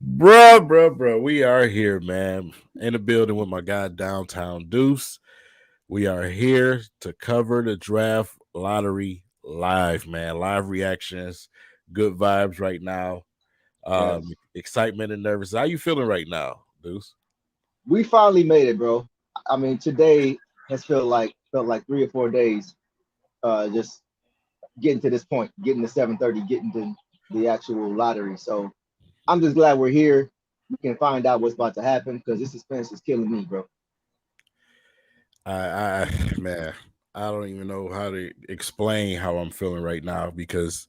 Bro. We are here, man. In the building with my guy downtown Deuce. We are here to cover the draft lottery live, man. Live reactions, good vibes right now. Yes. Excitement and nervous. How you feeling right now, Deuce? We finally made it, bro. I mean, today has felt like 3 or 4 days. Just getting to this point, getting to 7:30, getting to the actual lottery. So I'm just glad we're here. We can find out what's about to happen because this suspense is killing me, bro. Man, I don't even know how to explain how I'm feeling right now because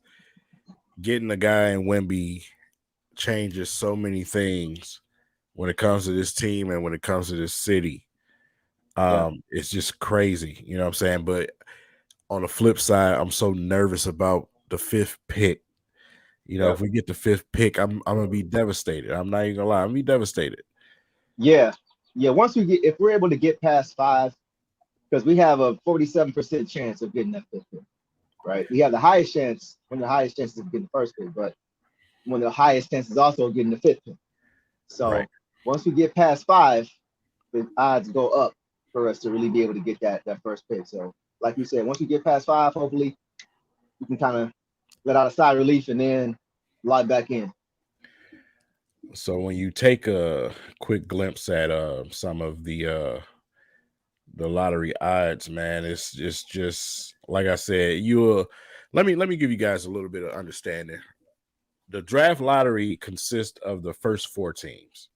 getting a guy in Wemby changes so many things when it comes to this team and when it comes to this city. Yeah. It's just crazy, you know what I'm saying? But on the flip side, I'm so nervous about the fifth pick. You know, Yeah. if we get the fifth pick, I'm gonna be devastated. I'm not even gonna lie, I'm gonna be devastated. Yeah. Yeah. Once we get, if we're able to get past five, because we have a 47% chance of getting that fifth pick, right? We have the highest chance, one of the highest chances of getting the first pick, but one of the highest chances also of getting the fifth pick. Right. So once we get past five, the odds go up for us to really be able to get that first pick. So, like you said, once we get past five, hopefully we can kind of let out a sigh of relief and then lock back in. So when you take a quick glimpse at some of the lottery odds, man, it's just like I said, you let me give you guys a little bit of understanding. The draft lottery consists of the first four teams.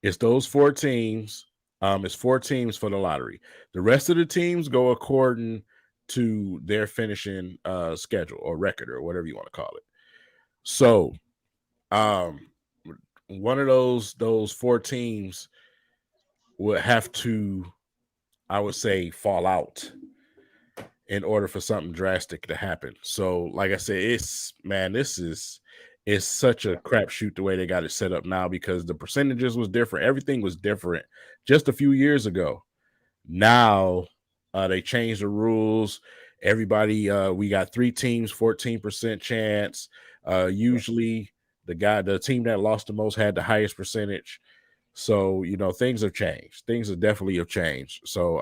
It's those four teams. It's four teams for the lottery. The rest of the teams go according to their finishing schedule or record or whatever you want to call it. So, um, one of those four teams would have to, I would say, fall out in order for something drastic to happen. So, like I said, it's man, this is it's such a crapshoot the way they got it set up now because the percentages was different. Everything was different just a few years ago. Now they changed the rules. Everybody, we got three teams, 14% chance. Usually, the team that lost the most had the highest percentage. So things have changed. Things have definitely have changed. So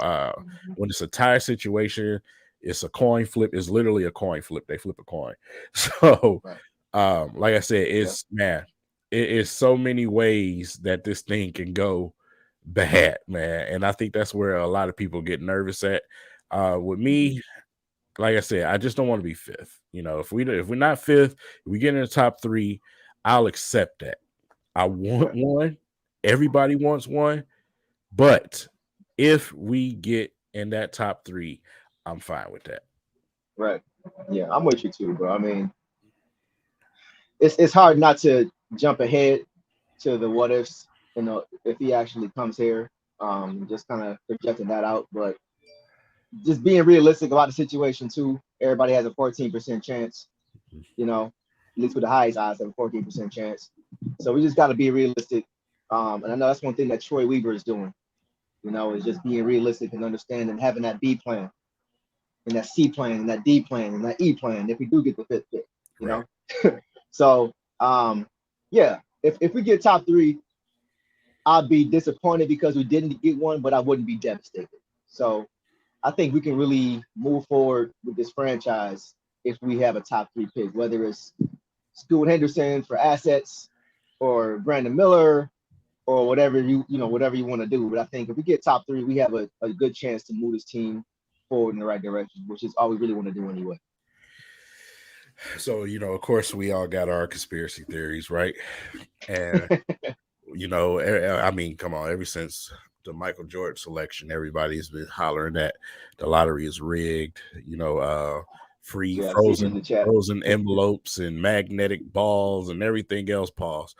when it's a tie situation, it's a coin flip. It's literally a coin flip. They flip a coin. So Right. like I said, Yeah. it's man, it is so many ways that this thing can go bad, man. And I think that's where a lot of people get nervous at. With Mhm. me, like I said, I just don't want to be fifth. If we're not fifth, if we get in the top three, I'll accept that. I want Right. one. Everybody wants one. But if we get in that top three, I'm fine with that. Right. Yeah, I'm with you too, bro. I mean, it's hard not to jump ahead to the what ifs, if he actually comes here. Just kind of projecting that out, but just being realistic about the situation too. Everybody has a 14% chance, at least with the highest odds have a 14% chance. So we just got to be realistic. And I know that's one thing that Troy Weaver is doing, is just being realistic and understanding, having that B plan and that C plan and that D plan and that E plan if we do get the fifth pick, you Right. know? So, yeah, if we get top three, I'd be disappointed because we didn't get one, but I wouldn't be devastated. So I think we can really move forward with this franchise if we have a top three pick, whether it's Scoot Henderson for assets or Brandon Miller or whatever you want to do. But I think if we get top three, we have a good chance to move this team forward in the right direction, which is all we really want to do anyway. So, of course, we all got our conspiracy theories, right? And, I mean, come on, ever since the Michael Jordan selection, everybody's been hollering that the lottery is rigged, free Yeah, I see it in the chat. frozen envelopes and magnetic balls and everything else, pause.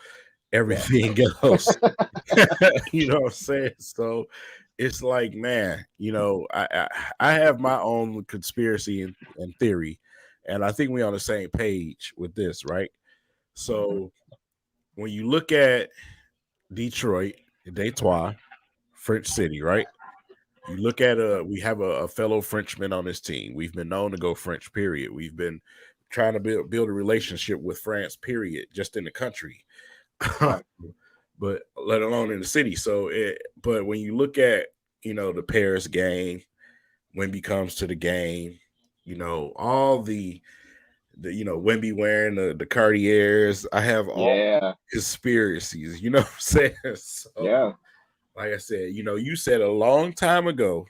Yeah. Everything else. You know what I'm saying? So it's like, man, I have my own conspiracy and theory, and I think we're on the same page with this, right? Mhm. So when you look at Detroit, Detroit, French City, right? You look at we have a fellow Frenchman on this team. We've been known to go French, period. We've been trying to build a relationship with France, period, just in the country, Right. but let alone in the city. But when you look at the Paris game, Wemby comes to the game, all the Wemby wearing the Cartiers. I have all Yeah. conspiracies. You know what I'm saying? So, Yeah. like I said, you said a long time ago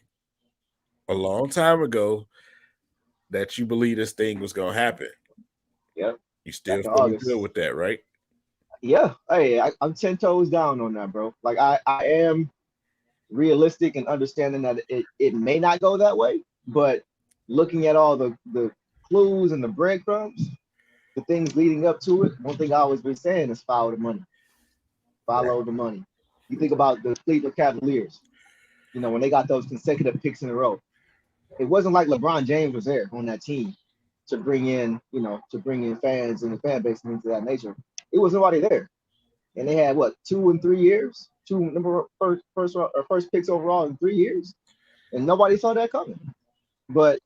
that you believe this thing was gonna happen. Yeah. You still Back in feeling good August. with that, right? Yeah. Hey, I'm 10 toes down on that, bro. Like I am realistic and understanding that it may not go that way, but looking at all the clues and the breadcrumbs, the things leading up to it, one thing I always been saying is follow the money. Right. Follow the money. You think about the Cleveland Cavaliers, when they got those consecutive picks in a row. It wasn't like LeBron James was there on that team to bring in fans and the fan base and things of that nature. It was nobody there. And they had what 2 and 3 years, two number first picks overall in 3 years, and nobody saw that coming. But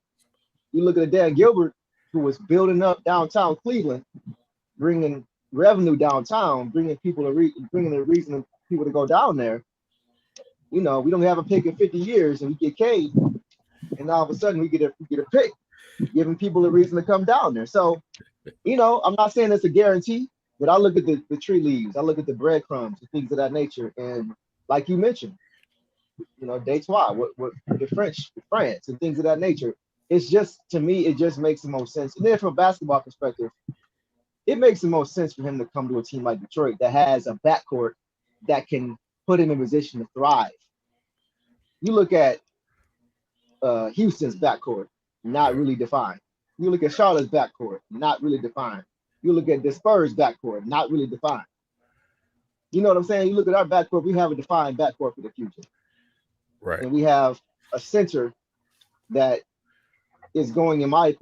you look at Dan Gilbert, who was building up downtown Cleveland, bringing revenue downtown, bringing the reason for people to go down there. We don't have a pick in 50 years, and we get Cade, and all of a sudden we get a pick, giving people a reason to come down there. So, I'm not saying it's a guarantee, but I look at the tree leaves, I look at the breadcrumbs, and things of that nature, and like you mentioned, dates why what France and things of that nature. It's just to me, it just makes the most sense. And then from a basketball perspective, it makes the most sense for him to come to a team like Detroit that has a backcourt that can put him in position to thrive. You look at Houston's backcourt, not really defined. You look at Charlotte's backcourt, not really defined. You look at the Spurs backcourt, not really defined. You know what I'm saying? You look at our backcourt, we have a defined backcourt for the future. Right. And we have a center that is going, in my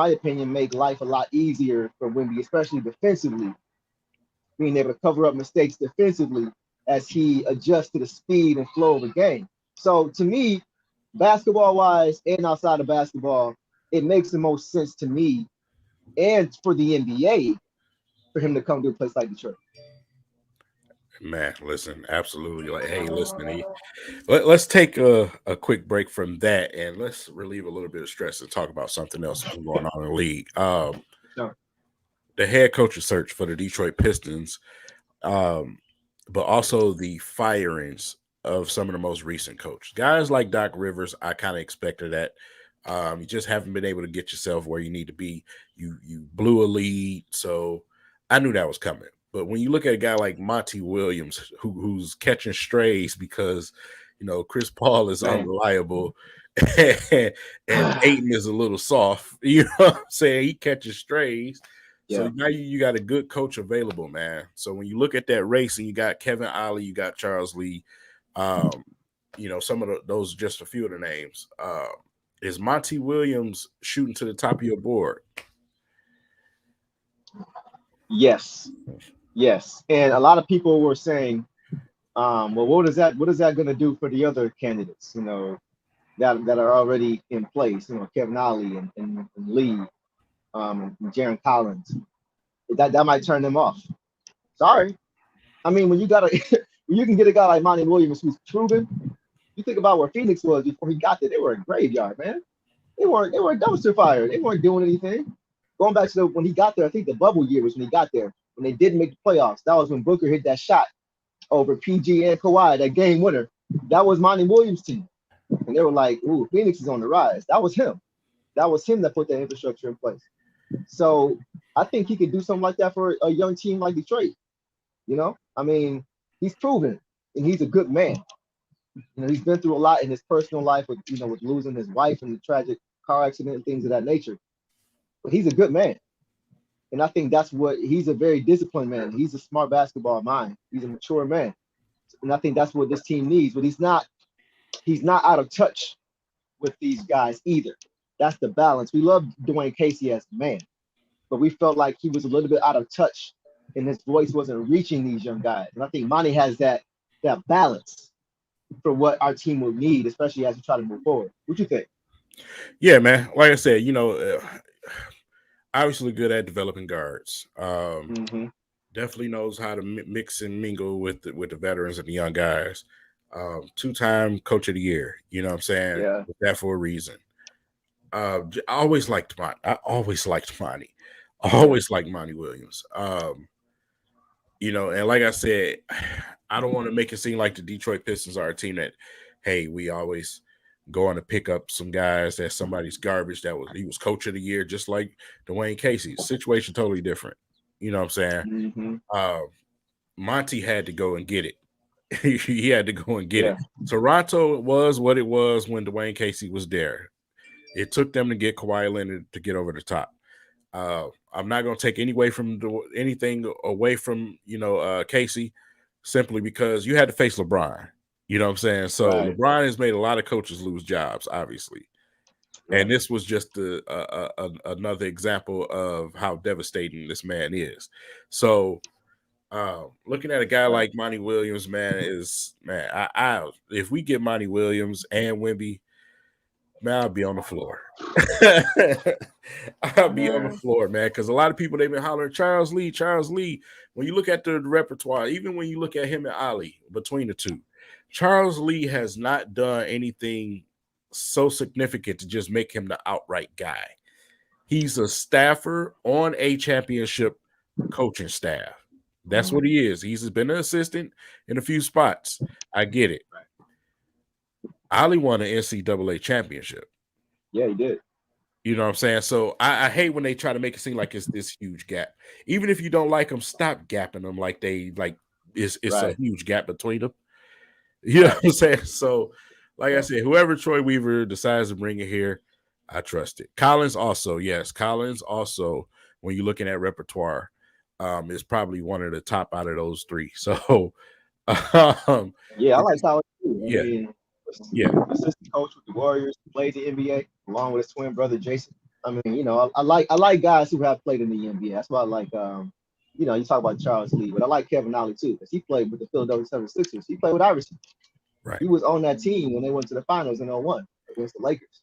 opinion, make life a lot easier for Wemby, especially defensively, being able to cover up mistakes defensively as he adjusts to the speed and flow of the game. So to me, basketball wise and outside of basketball, it makes the most sense to me and for the NBA for him to come to a place like Detroit. Man, listen, absolutely. Like, hey, listen, let's take a quick break from that and let's relieve a little bit of stress and talk about something else that's been going on in the league. Sure. The head coach's search for the Detroit Pistons, um, but also the firings of some of the most recent coaches. Guys like Doc Rivers, I kind of expected that. You just haven't been able to get yourself where you need to be. You blew a lead, so I knew that was coming. But when you look at a guy like Monty Williams, who's catching strays because Chris Paul is Man. unreliable and Aiton is a little soft, you know what I'm saying? He catches strays. So Yeah. now you got a good coach available, man. So when you look at that race and you got Kevin Ollie, you got Charles Lee, um, some of those are just a few of the names. Is Monty Williams shooting to the top of your board? Yes. Yes. And a lot of people were saying, well, what is that going to do for the other candidates, that are already in place, Kevin Ollie and Lee, and Jaron Collins. That might turn them off. Sorry. I mean, when you got when you can get a guy like Monty Williams who's proven, you think about where Phoenix was before he got there. They were a graveyard, man. They were a dumpster fire. They weren't doing anything. Going back to when he got there, I think the bubble year was when he got there. When they didn't make the playoffs, that was when Booker hit that shot over PG and Kawhi, that game winner. That was Monty Williams' team, and they were like, "Ooh, Phoenix is on the rise." That was him. That was him that put that infrastructure in place. So I think he could do something like that for a young team like Detroit. I mean, he's proven, and he's a good man. He's been through a lot in his personal life with losing his wife and the tragic car accident and things of that nature. But he's a good man. And I think that's what he's a very disciplined man. He's a smart basketball mind. He's a mature man. And I think that's what this team needs. But he's not out of touch with these guys either. That's the balance. We love Dwayne Casey as a man, but we felt like he was a little bit out of touch and his voice wasn't reaching these young guys. And I think Monty has that balance for what our team will need, especially as we try to move forward. What you think? Yeah, man. Like I said, obviously good at developing guards. Hmm. Definitely knows how to mix and mingle with the veterans and the young guys. Two-time coach of the year. You know what I'm saying? Yeah, That for a reason. I always liked Monty. I always liked Monty. yeah, Always liked Monty Williams. And like I said, I don't want to make it seem like the Detroit Pistons are a team that, hey, we always go on to pick up some guys that somebody's garbage. He was coach of the year, just like Dwayne Casey. Situation totally different. You know what I'm saying? hmm, Uh, Monty had to go and get it. He had to go and get it. yeah, Toronto was what it was when Dwayne Casey was there. It took them to get Kawhi Leonard to get over the top. I'm not going to take anything away from Casey, simply because you had to face LeBron. You know what I'm saying? So right, LeBron has made a lot of coaches lose jobs, obviously, and right. this was just another example of how devastating this man is. So looking at a guy Right. like Monty Williams, man, I if we get Monty Williams and Wemby, man, I'll be on the floor. I'll be on the Man. floor, man, because a lot of people they've been hollering Charles Lee, Charles Lee. When you look at the repertoire, even when you look at him and Ali between the two, Charles Lee has not done anything so significant to just make him the outright guy. He's a staffer on a championship coaching staff. That's what Mhm. he is. He's been an assistant in a few spots. I get it. Right. Ali won an NCAA championship. Yeah, he did. You know what I'm saying? So I hate when they try to make it seem like it's this huge gap. Even if you don't like them, stop gapping them like it's a Right, huge gap between them. You know right. what I'm saying? So, like I Yeah, said, whoever Troy Weaver decides to bring it here, I trust it. Collins also, yes. Collins also, when you're looking at repertoire, is probably one of the top out of those three. So um yeah. I it like just Tyler too. I yeah, mean, yeah, assistant coach with the Warriors, played the NBA along with his twin brother Jason. I mean, I like guys who have played in the NBA. That's why I like you talk about Charles Lee, but I like Kevin Ollie too because he played with the Philadelphia 76ers. He played with Iverson. right, He was on that team when they went to the finals in '01 against the Lakers.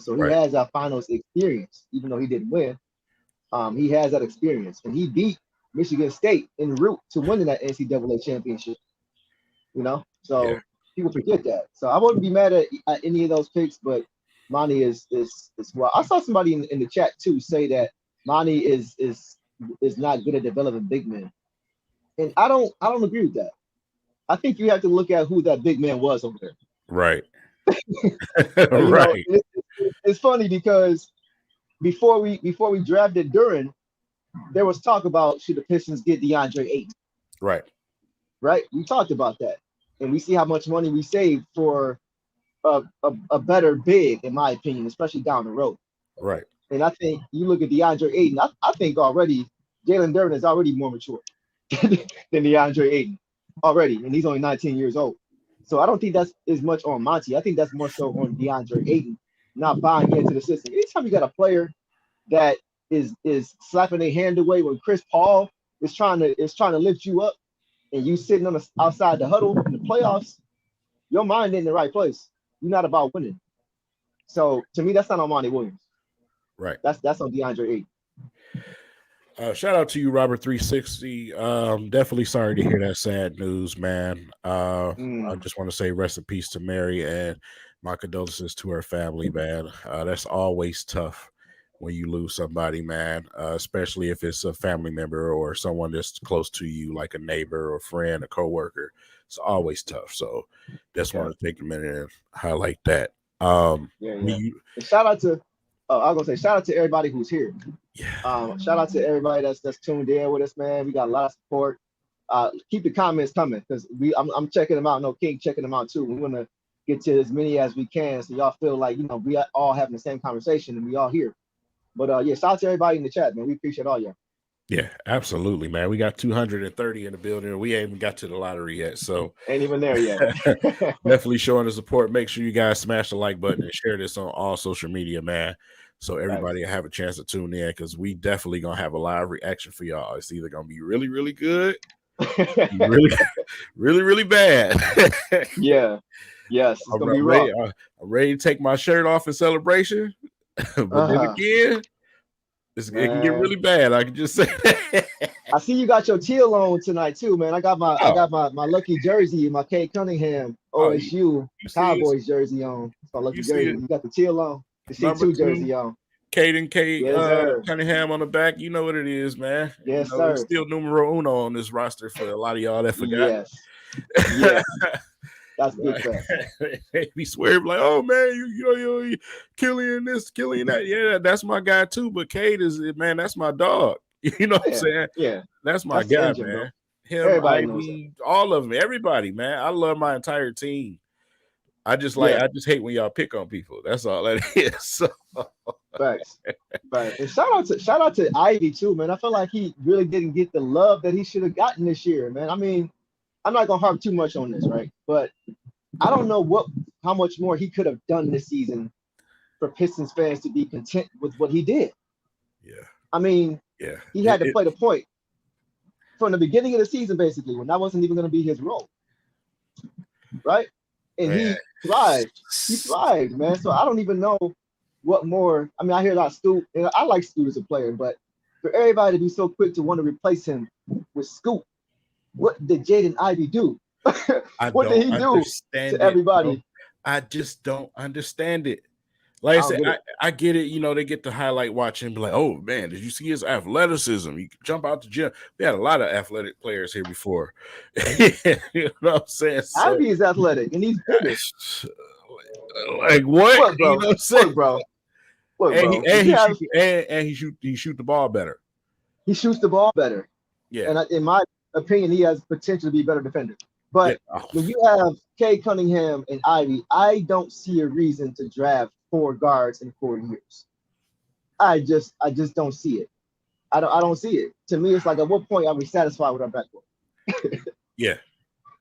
So he right, has that finals experience, even though he didn't win. He has that experience, and he beat Michigan State en route to winning that NCAA championship. yeah, So people forget that. So I wouldn't be mad at any of those picks, but Monty is well. I saw somebody in the chat too say that Monty is not good at developing big men, and I don't agree with that. I think you have to look at who that big man was over there. right, You know, right, it's funny because before we drafted Duran, there was talk about should the Pistons get DeAndre Ayton, right, right? We talked about that, and we see how much money we saved for a better big, in my opinion, especially down the road. right, And I think you look at DeAndre Ayton, I think already Jalen Duren is already more mature than DeAndre Ayton already, and he's only 19 years old. So I don't think that's as much on Monty. I think that's more so on DeAndre Ayton not buying into the system. Anytime you got a player that is slapping their hand away when Chris Paul is trying to lift you up and you sitting on the outside the huddle in the playoffs, your mind in the right place. You're not about winning. So to me, that's not on Monty Williams. right. That's on DeAndre Ayton. Shout out to you, Robert 360. Definitely sorry to hear that sad news, man. I Mm, just want to say rest in peace to Mary and my condolences to her family, man. That's always tough when you lose somebody, man, especially if it's a family member or someone that's close to you, like a neighbor or friend, a coworker. It's always tough. So just yeah, want to take a minute and highlight that. yeah, When yeah. you, And shout out to I was gonna say shout out to everybody who's here. yeah, Shout out to everybody that's tuned in with us, man. We got a lot of support. Keep the comments coming because I'm checking them out. No King checking them out too. We want to get to as many as we can so y'all feel like we are all having the same conversation and we all here. But yeah, shout out to everybody in the chat, man. We appreciate all y'all. yeah, absolutely, man. We got 230 in the building, and we ain't even got to the lottery yet. So Ain't even there yet. definitely showing the support. Make sure you guys smash the like button and share this on all social media, man. So Thanks. everybody have a chance to tune in because we definitely gonna have a live reaction for y'all. It's either gonna be really, really good, really, really, really bad. Yeah. Yes, it's I'm gonna not be ready. raw. I'm ready to take my shirt off in celebration, but then Uh-huh. again, It can get man. really bad. I can just say that. I see you got your teal on tonight too, man. I Oh, got my lucky jersey, my Kate Cunningham oh, OSU you see us, Cowboys jersey on. It's my you lucky see jersey. it, You got the teal on, the number C2 two, jersey on. Caden K Yes, sir. Cunningham on the back. You know what it is, man. You Yes, know, he's sir. still numero uno on this roster for a lot of y'all that forgot. Yes. Yes. That's big Right. facts. We swear like, oh man, you Killian this, Killian that. Yeah, that's my guy too. But Cade is man, that's my dog. You know what I'm Yeah. saying? Yeah. That's my That's the guy, engine, bro. man. Him, Everybody knows that. Ivy, all of them, everybody, man. I love my entire team. Yeah. I just hate when y'all pick on people. That's all that is. So, Facts. Right. And shout out to Ivy too, man. I feel like he really didn't get the love that he should have gotten this year, man. I mean, I'm not gonna harp too much on this, right? But I don't know how much more he could have done this season for Pistons fans to be content with what he did. yeah, I mean, yeah. he had to play the point from the beginning of the season, basically, when that wasn't even going to be his role, right? And Man. he thrived. He thrived, man. So I don't even know what more. I mean, I hear a lot of Scoot, and I like Scoot as a player, but for everybody to be so quick to want to replace him with Scoot, what did Jaden Ivey do? I What did don't he do to understand it, bro. everybody? I just don't understand it. Like I I don't said, get it. I get it. You know, they get to highlight watching and be like, oh man, did you see his athleticism? You can jump out the gym. We had a lot of athletic players here before. You know what I'm saying? So Ivy is athletic and he's bigger. like what? Look, You bro. know what I'm saying? Look, bro. Look, And bro. If you have he shoot the ball better. he shoots the ball better. Yeah. And in my opinion, he has potential to be a better defender. Yeah. But Oh, when you have Kay Cunningham and Ivy, I don't see a reason to draft 4 guards in 4 years. I just don't see it. I don't see it. To me, it's like at what point are we satisfied with our backcourt? yeah.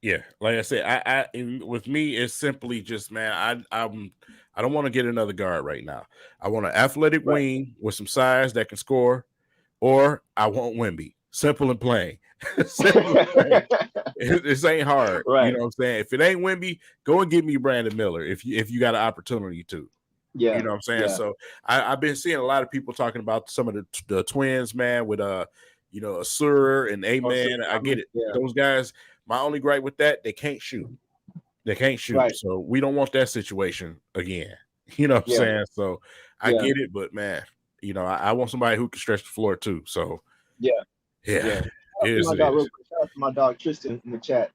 Yeah, like I said, with me, it's simply just man, I don't want to get another guard right now. I want an athletic Right. wing with some size that can score, or I want Wemby. Simple and plain. Simple and plain. This ain't hard. You Right. know what I'm saying? If it ain't Wemby, go and get me Brandon Miller if you got an opportunity to. You Yeah. know what I'm saying? Yeah. So I've been seeing a lot of people talking about some of the twins, man, with Asur and A Oh, so, Man. I I get mean, it. yeah. Those guys, my only gripe with that, they can't shoot. They can't shoot. Right. So we don't want that situation again. You know what I'm Yeah. saying? So I Yeah. get it, but man, I want somebody who can stretch the floor too. So Yeah. yeah, Yeah. it is. My It dog, real is. quick. Shout out to my dog Tristan in the chat.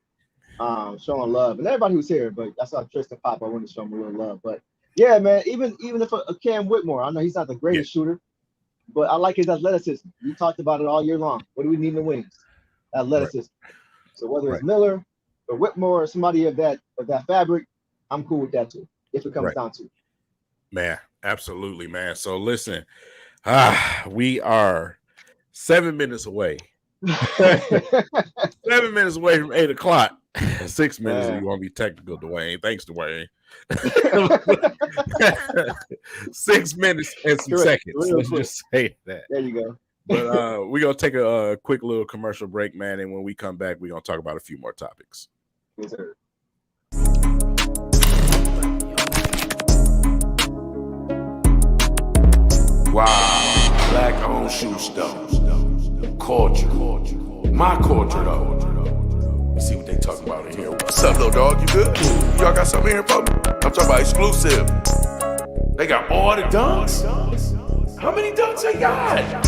Showing love, and everybody who's here. But I saw Tristan pop. I wanted to show him a little love. But yeah, man, even if a Cam Whitmore, I know he's not the Yeah, greatest shooter, but I like his athleticism. We talked about it all year long. What do we need in the wings? right, Athleticism. So whether right, it's Miller or Whitmore or somebody of that fabric, I'm cool with that too. If it comes right, down to it. man. Absolutely, man. So listen, we are 7 minutes away. 7 minutes away from 8 o'clock. 6 minutes if Man. you want to be technical, Dwayne. Thanks, Dwayne. 6 minutes and some Correct. seconds. Real Let's quick. just say that. There you go. But we're gonna take a quick little commercial break, man. And when we come back, we're gonna talk about a few more topics. Yes, sir. Wow, black owned shoe store. Culture. My culture though. You see what they talking about in here. What's up, little dog? You good? Y'all got something here for me? I'm talking about exclusive. They got all the dunks? How many dunks they got?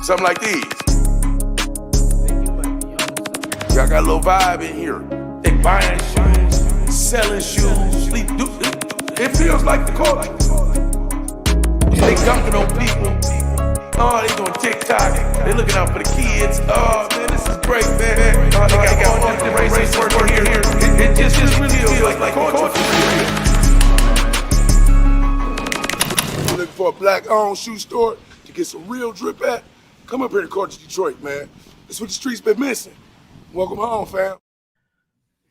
Something like these. Y'all got a little vibe in here. They buying shoes, selling shoes. It feels like the culture. They dunking on people. Oh, they doing TikTok. They looking out for the kids. Oh, man, this is great, man. Oh, they got all different races working here. It just really feels like culture. You're looking for a black-owned shoe store to get some real drip at? Come up here to Culture Detroit, man. That's what the streets been missing. Welcome home, fam.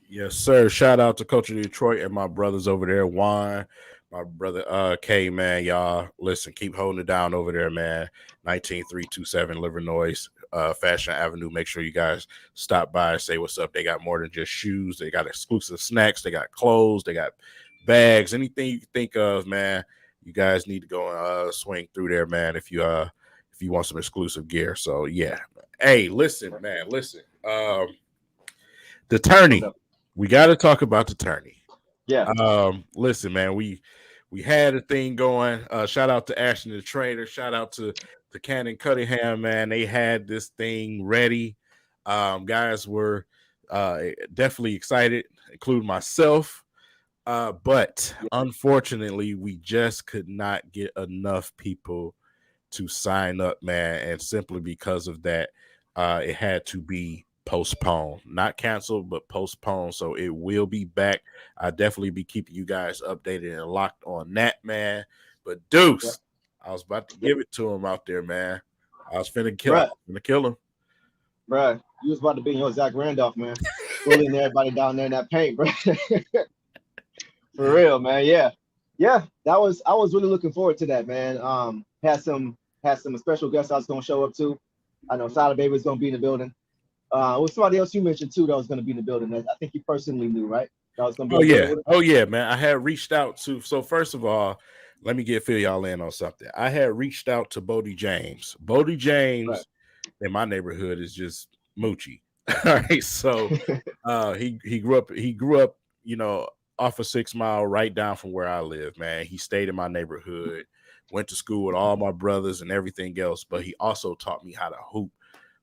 Yes, sir. Shout out to Culture Detroit and my brothers over there, Juan, my brother K, man. Y'all listen, keep holding it down over there, man. 19327 Livernois, Fashion Avenue. Make sure you guys stop by, say what's up. They got more than just shoes. They got exclusive snacks, they got clothes, they got bags, anything you can think of, man. you guys need to go swing through there, man. If you want some exclusive gear. So yeah. Hey, listen, man, listen. The What's tourney. up? We got to talk about the tourney. Yeah. Listen, man, we had a thing going. Shout out to Ashton the Trader. Shout out to Cannon Cunningham, man. They had this thing ready. Guys were definitely excited, including myself. But Yeah. unfortunately, we just could not get enough people to sign up, man. And simply because of that, it had to be postponed, not canceled, but postponed. So it will be back. I definitely be keeping you guys updated and locked on that, man. But Yeah. Deuce, I was about to Yeah. give it to him out there, man. I was Bruh, finna kill him. bruh, you was about to be your Zach Randolph, man. Bullying everybody down there in that paint, bro. For real, man. Yeah. Yeah. I was really looking forward to that, man. Had some special guests I was gonna show up to. I know Sada Baby was gonna be in the building. With somebody else you mentioned too that was gonna be in the building. I think you personally knew, right? That was gonna be in the building with us. Oh yeah, man. I had reached out to. So first of all, let me fill y'all in on something. I had reached out to Bodie James. Bodie Right. James in my neighborhood is just Moochie. All right, so he grew up, you know, off of 6 Mile, right down from where I live. Man, he stayed in my neighborhood, went to school with all my brothers and everything else. But he also taught me how to hoop.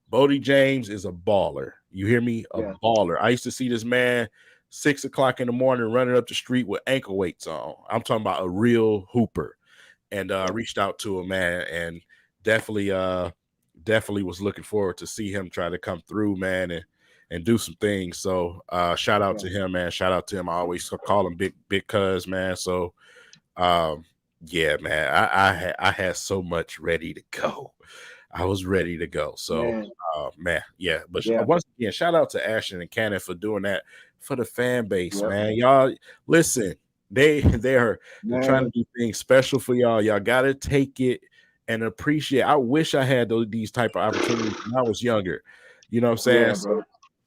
Bodie James is a baller. You hear me? A Yeah. baller. I used to see this man 6 o'clock in the morning running up the street with ankle weights on. I'm talking about a real hooper. And reached out to him, man, and definitely definitely was looking forward to see him try to come through, man, and do some things. So shout out to him, man. Shout out to him. I always call him big cuz, man. So yeah, man, I had so much ready to go. I was ready to go. So Man. man, yeah. But Yeah. once again, shout out to Ashton and Cannon for doing that for the fan base, Yep. man. Y'all listen, they're trying to Man. do things special for y'all. Y'all gotta take it and appreciate. I wish I had these type of opportunities when I was younger. You know what I'm saying? Yeah, bro. So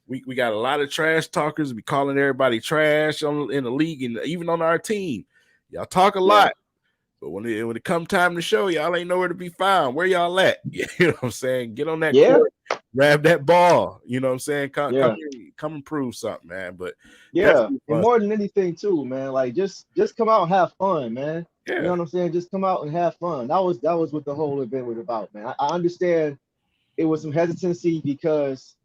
we got a lot of trash talkers. We calling everybody trash in the league and even on our team. Y'all talk a Yeah. lot. But when it come time to show, y'all ain't nowhere to be found. Where y'all at? You know what I'm saying? Get on that Yeah. court, grab that ball. You know what I'm saying? Come Yeah. come and prove something, man. But Yeah. definitely And fun. more than anything, too, man. Like just come out and have fun, man. You know Yeah, what I'm saying? Just come out and have fun. That was what the whole event was about, man. I understand it was some hesitancy because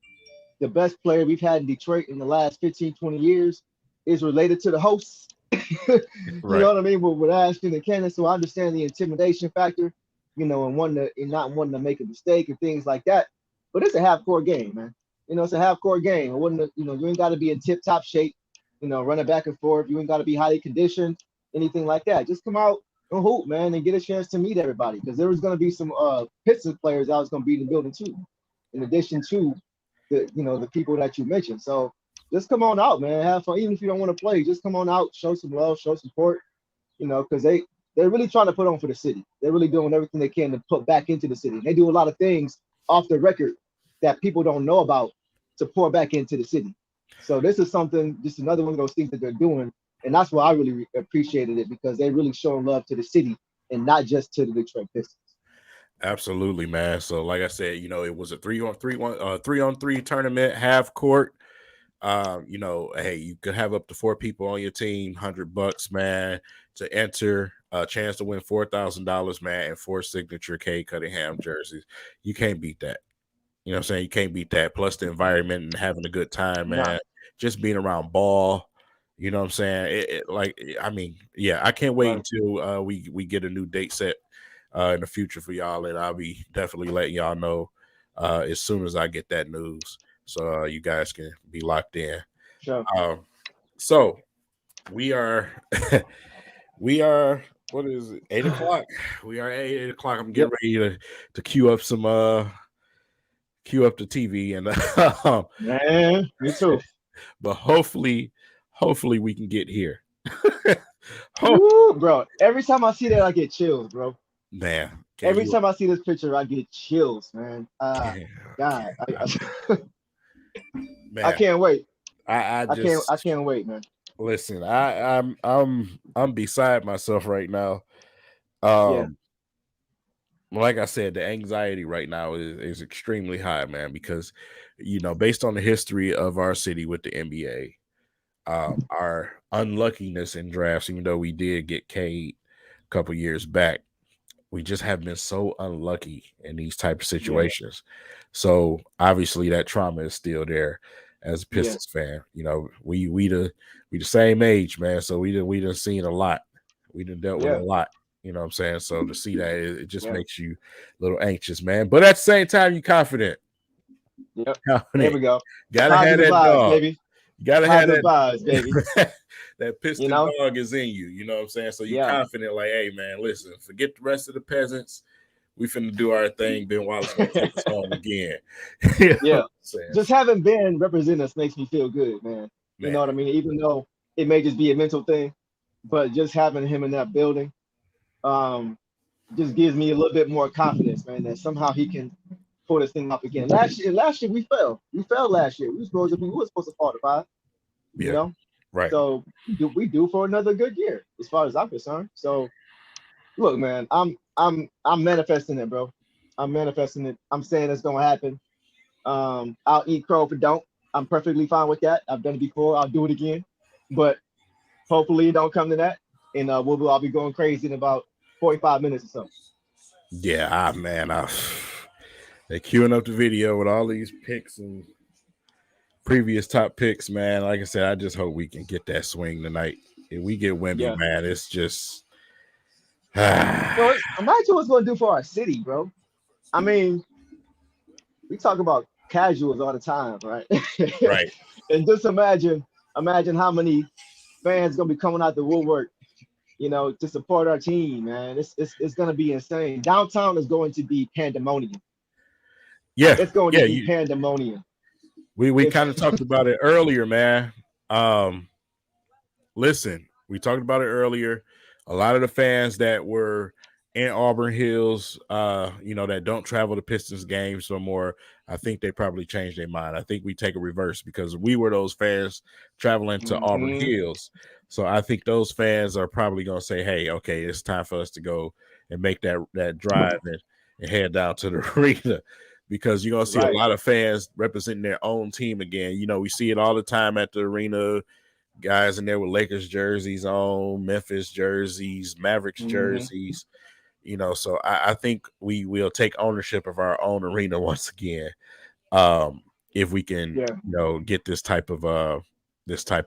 the best player we've had in Detroit in the last 15, 20 years is related to the hosts. You know right. what I mean? With Ashton and Cannon. So I understand the intimidation factor, you know, and not wanting to make a mistake and things like that. But it's a half court game, man. You know, it's a half court game. It wouldn't, you know, you ain't got to be in tip top shape, you know, running back and forth. You ain't got to be highly conditioned, anything like that. Just come out and hoop, man, and get a chance to meet everybody. Because there was going to be some Pistons players that was going to be in the building too, in addition to the people that you mentioned. So just come on out, man. Have fun. Even if you don't want to play, just come on out, show some love, show support, you know, because they're really trying to put on for the city. They're really doing everything they can to put back into the city. They do a lot of things off the record that people don't know about to pour back into the city. So this is something, just another one of those things that they're doing. And that's why I really appreciated it, because they really showing love to the city and not just to the Detroit Pistons. Absolutely, man. So like I said, you know, it was a 3-on-3 tournament, half court. You know, hey, you could have up to 4 people on your team, $100, man, to enter, a chance to win $4,000, man, and 4 signature K Cunningham jerseys. You can't beat that. You know what I'm saying? You can't beat that. Plus the environment and having a good time, Nah, man. Just being around ball. You know what I'm saying? I mean, yeah, I can't wait right. until we get a new date set in the future for y'all, and I'll be definitely letting y'all know as soon as I get that news, so you guys can be locked in. Sure. So we are we are, what is it, 8 o'clock? We are at 8 o'clock. I'm getting Yep. ready to queue up the TV and Man, me too. but hopefully we can get here. Hope, Woo, bro. Every time I see that, I get chills, bro. man. Can Every you time I see this picture, I get chills, man. can, God, I man, can't wait. I I just can't wait, man. listen, I'm beside myself right now Yeah, Um, like I said, the anxiety right now is extremely high, man, because based on the history of our city with the NBA, our unluckiness in drafts, even though we did get Cade a couple years back, we just have been so unlucky in these type of yeah, situations. So obviously that trauma is still there as a yeah, Pistons fan. We the same age, man. So we done seen a lot. We done dealt with a yeah, lot. You know what I'm saying? So to see that, it just yeah, makes you a little anxious, man. But at the same time, you confident. yep. There Confident. we go. Gotta have Positive that vibes, dog. baby. You gotta have Positive vibes, baby. that that You piston know? dog is in you. You know what I'm saying? So you Yeah. confident, like, hey man, listen, forget the rest of the peasants. We finna do our thing. Ben Wallace gonna take us home again. You know what Yeah. I'm saying? Just having Ben represent us makes me feel good, man. You know Man, what I mean? Even though it may just be a mental thing, but just having him in that building, um, just gives me a little bit more confidence, man, that somehow he can pull this thing up again. Last year we fell. We fell last year. We were supposed to fall to five, you yeah, know. right. So we do for another good year, as far as I'm concerned. So look, man, I'm manifesting it, bro. I'm manifesting it. I'm saying it's gonna happen. I'll eat crow if it don't. I'm perfectly fine with that. I've done it before. I'll do it again. But hopefully it don't come to that. And I'll be going crazy in about 45 minutes or so. Yeah, man, they queuing up the video with all these picks and previous top picks, man. Like I said, I just hope we can get that swing tonight. If we get Wemby, Yeah. man, it's just Imagine what's gonna do for our city, bro. I mean, we talk about casuals all the time, right? right. And just imagine how many fans gonna be coming out the woodwork, to support our team, man. It's gonna be insane. Downtown is going to be pandemonium. Yeah, It's going to yeah. be pandemonium. We It's kind of talked about it earlier, man. Um, Listen, we talked about it earlier. A lot of the fans that were in Auburn Hills, that don't travel to Pistons games no more, I think they probably changed their mind. I think we take a reverse because we were those fans traveling to Auburn Mhm. Hills. So I think those fans are probably going to say, hey, okay, it's time for us to go and make that drive and head down to the arena because you're going to see a Right. lot of fans representing their own team again. We see it all the time at the arena, guys in there with Lakers jerseys on, Memphis jerseys, Mavericks Hmm. jerseys. So I think we will take ownership of our own arena once again. If we can, Yeah. get this type of That's a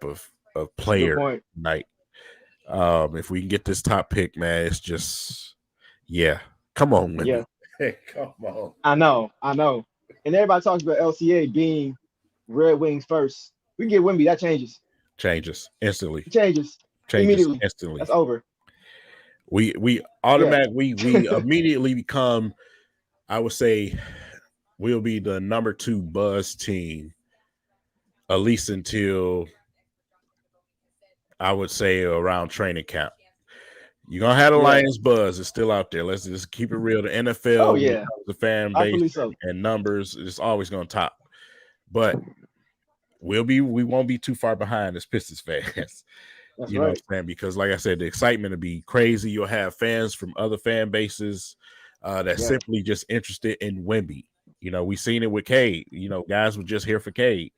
good player point. tonight. If we can get this top pick, man, it's just yeah. Come on, Wimby. Yeah. Come on. I know. I know. And everybody talks about LCA being Red Wings first. We get Wimby, that changes. Changes instantly. It changes Changes immediately. instantly. That's over. We Yeah. automatically we immediately become, I would say, we'll be the number 2 buzz team, at least until I would say around training camp. You're gonna have the Yeah. Lions buzz. It's still out there. Let's just keep it real. The Oh NFL, when it yeah. comes to fan base Rightfully so. and numbers, it's always gonna top. But we won't be too far behind as Pistons fans. That's You know what right. I'm saying? Because like I said, the excitement will be crazy. You'll have fans from other fan bases that's Yeah. simply just interested in Wemby. We seen it with Cade. Guys were just here for Cade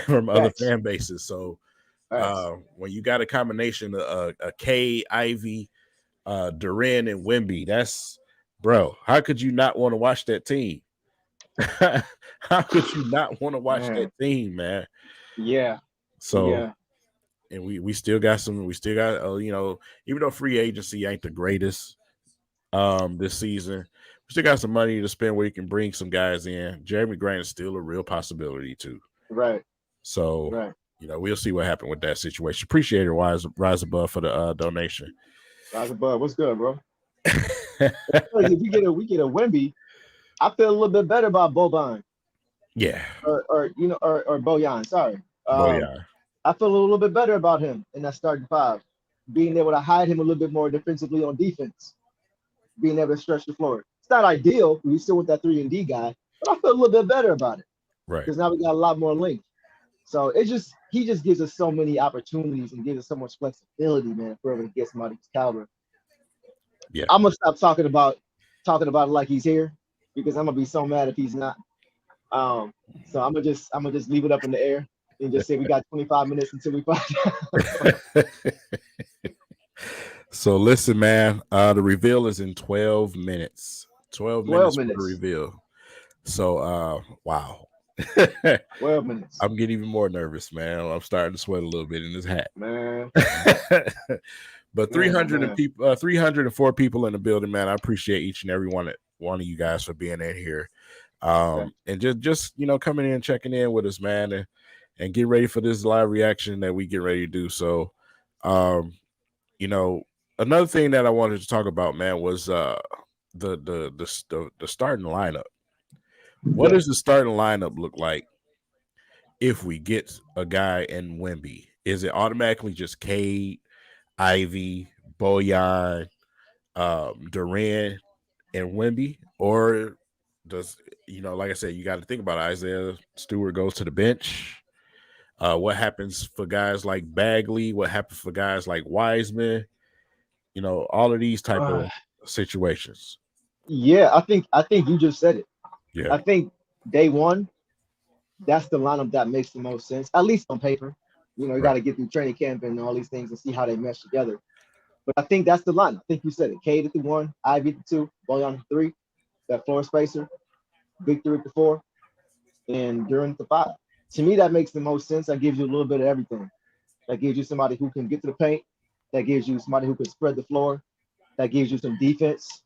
from other Facts. fan bases. So Facts. when you got a combination of a Cade, Ivy, Duran, and Wemby, that's bro. How could you not want to watch that team? How could you not want to watch that Man. team, man? Yeah. So Yeah. and we still got even though free agency ain't the greatest this season, we still got some money to spend where you can bring some guys in. Jeremy Grant is still a real possibility too. Right. So Right. we'll see what happened with that situation. Appreciate it, Rise Above, for the donation. Rise above. What's good, bro? Crazy. If we get a Wimby, I feel a little bit better about Boban Yeah, or Bojan. Sorry. Um, Boyan. I feel a little bit better about him in that starting five, being able to hide him a little bit more defensively on defense, being able to stretch the floor. It's not ideal. We still with that 3-and-D guy, but I feel a little bit better about it Right. because now we got a lot more length. So he just gives us so many opportunities and gives us so much flexibility, man, if we're able to get somebody who's caliber. Yeah. I'm gonna stop talking about it like he's here because I'm gonna be so mad if he's not. So I'm gonna just leave it up in the air and just say we got 25 minutes until we find out. So listen, man. The reveal is in 12 minutes. 12 12 minutes for the minutes. reveal. So wow. 12 minutes. I'm getting even more nervous, man. I'm starting to sweat a little bit in this hat. Man, But man, oh, man. 304 people in the building, man. I appreciate each and every one of you guys for being in here. Okay. And just coming in, checking in with us, man, and get ready for this live reaction that we get ready to do. So another thing that I wanted to talk about, man, was the starting lineup. What Yeah. does the starting lineup look like if we get a guy in Wemby? Is it automatically just Cade, Ivy, Bojan, Durant, and Wemby, or does like I said, you got to think about it. Isaiah Stewart goes to the bench. What happens for guys like Bagley? What happens for guys like Wiseman? All of these type of situations. Yeah, I think you just said it. Yeah, I think day one, that's the lineup that makes the most sense, at least on paper. You right. got to get through training camp and all these things and see how they mesh together. But I think that's the line. I think you said it. Cade at the one, Ivy at the two, Bojan at the three, that floor spacer, Victor at the four, and Durant at the five. To me, that makes the most sense. That gives you a little bit of everything. That gives you somebody who can get to the paint. That gives you somebody who can spread the floor. That gives you some defense.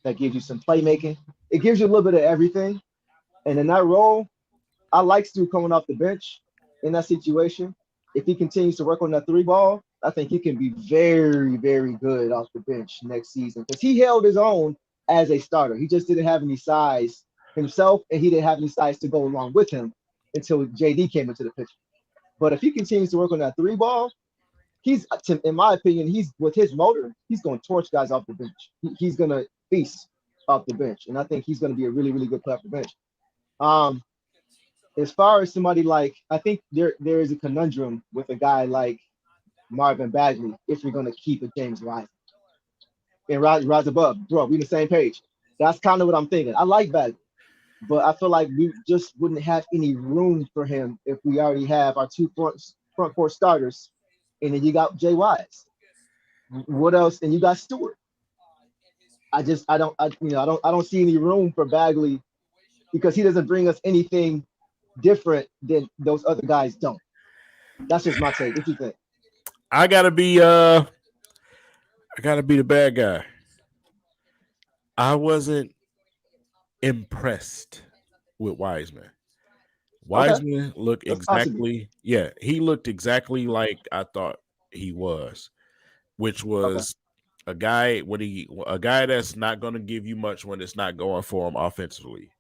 That gives you some playmaking. It gives you a little bit of everything. And in that role, I like Stu coming off the bench in that situation. If he continues to work on that three ball, I think he can be very, very good off the bench next season because he held his own as a starter. He just didn't have any size himself, and he didn't have any size to go along with him until JD came into the picture. But if he continues to work on that three ball, in my opinion, he's with his motor, he's going to torch guys off the bench. He's going to feast off the bench, and I think he's going to be a really, really good player off the bench. Um, as far as somebody like, I think there is a conundrum with a guy like Marvin Bagley if you're going to keep a James Wiseman and rise above. Bro, we on the same page. That's kind of what I'm thinking. I like Bagley, but I feel like we just wouldn't have any room for him if we already have our two front court starters, and then you got Jay Wise. What else? And you got Stewart. I don't see any room for Bagley because he doesn't bring us anything different than those other guys don't. That's just my take. What you think? I gotta be the bad guy. I wasn't impressed with Wiseman. Okay, Wiseman looked that's possible. he looked exactly like I thought he was, which Okay, was a guy that's not going to give you much when it's not going for him offensively.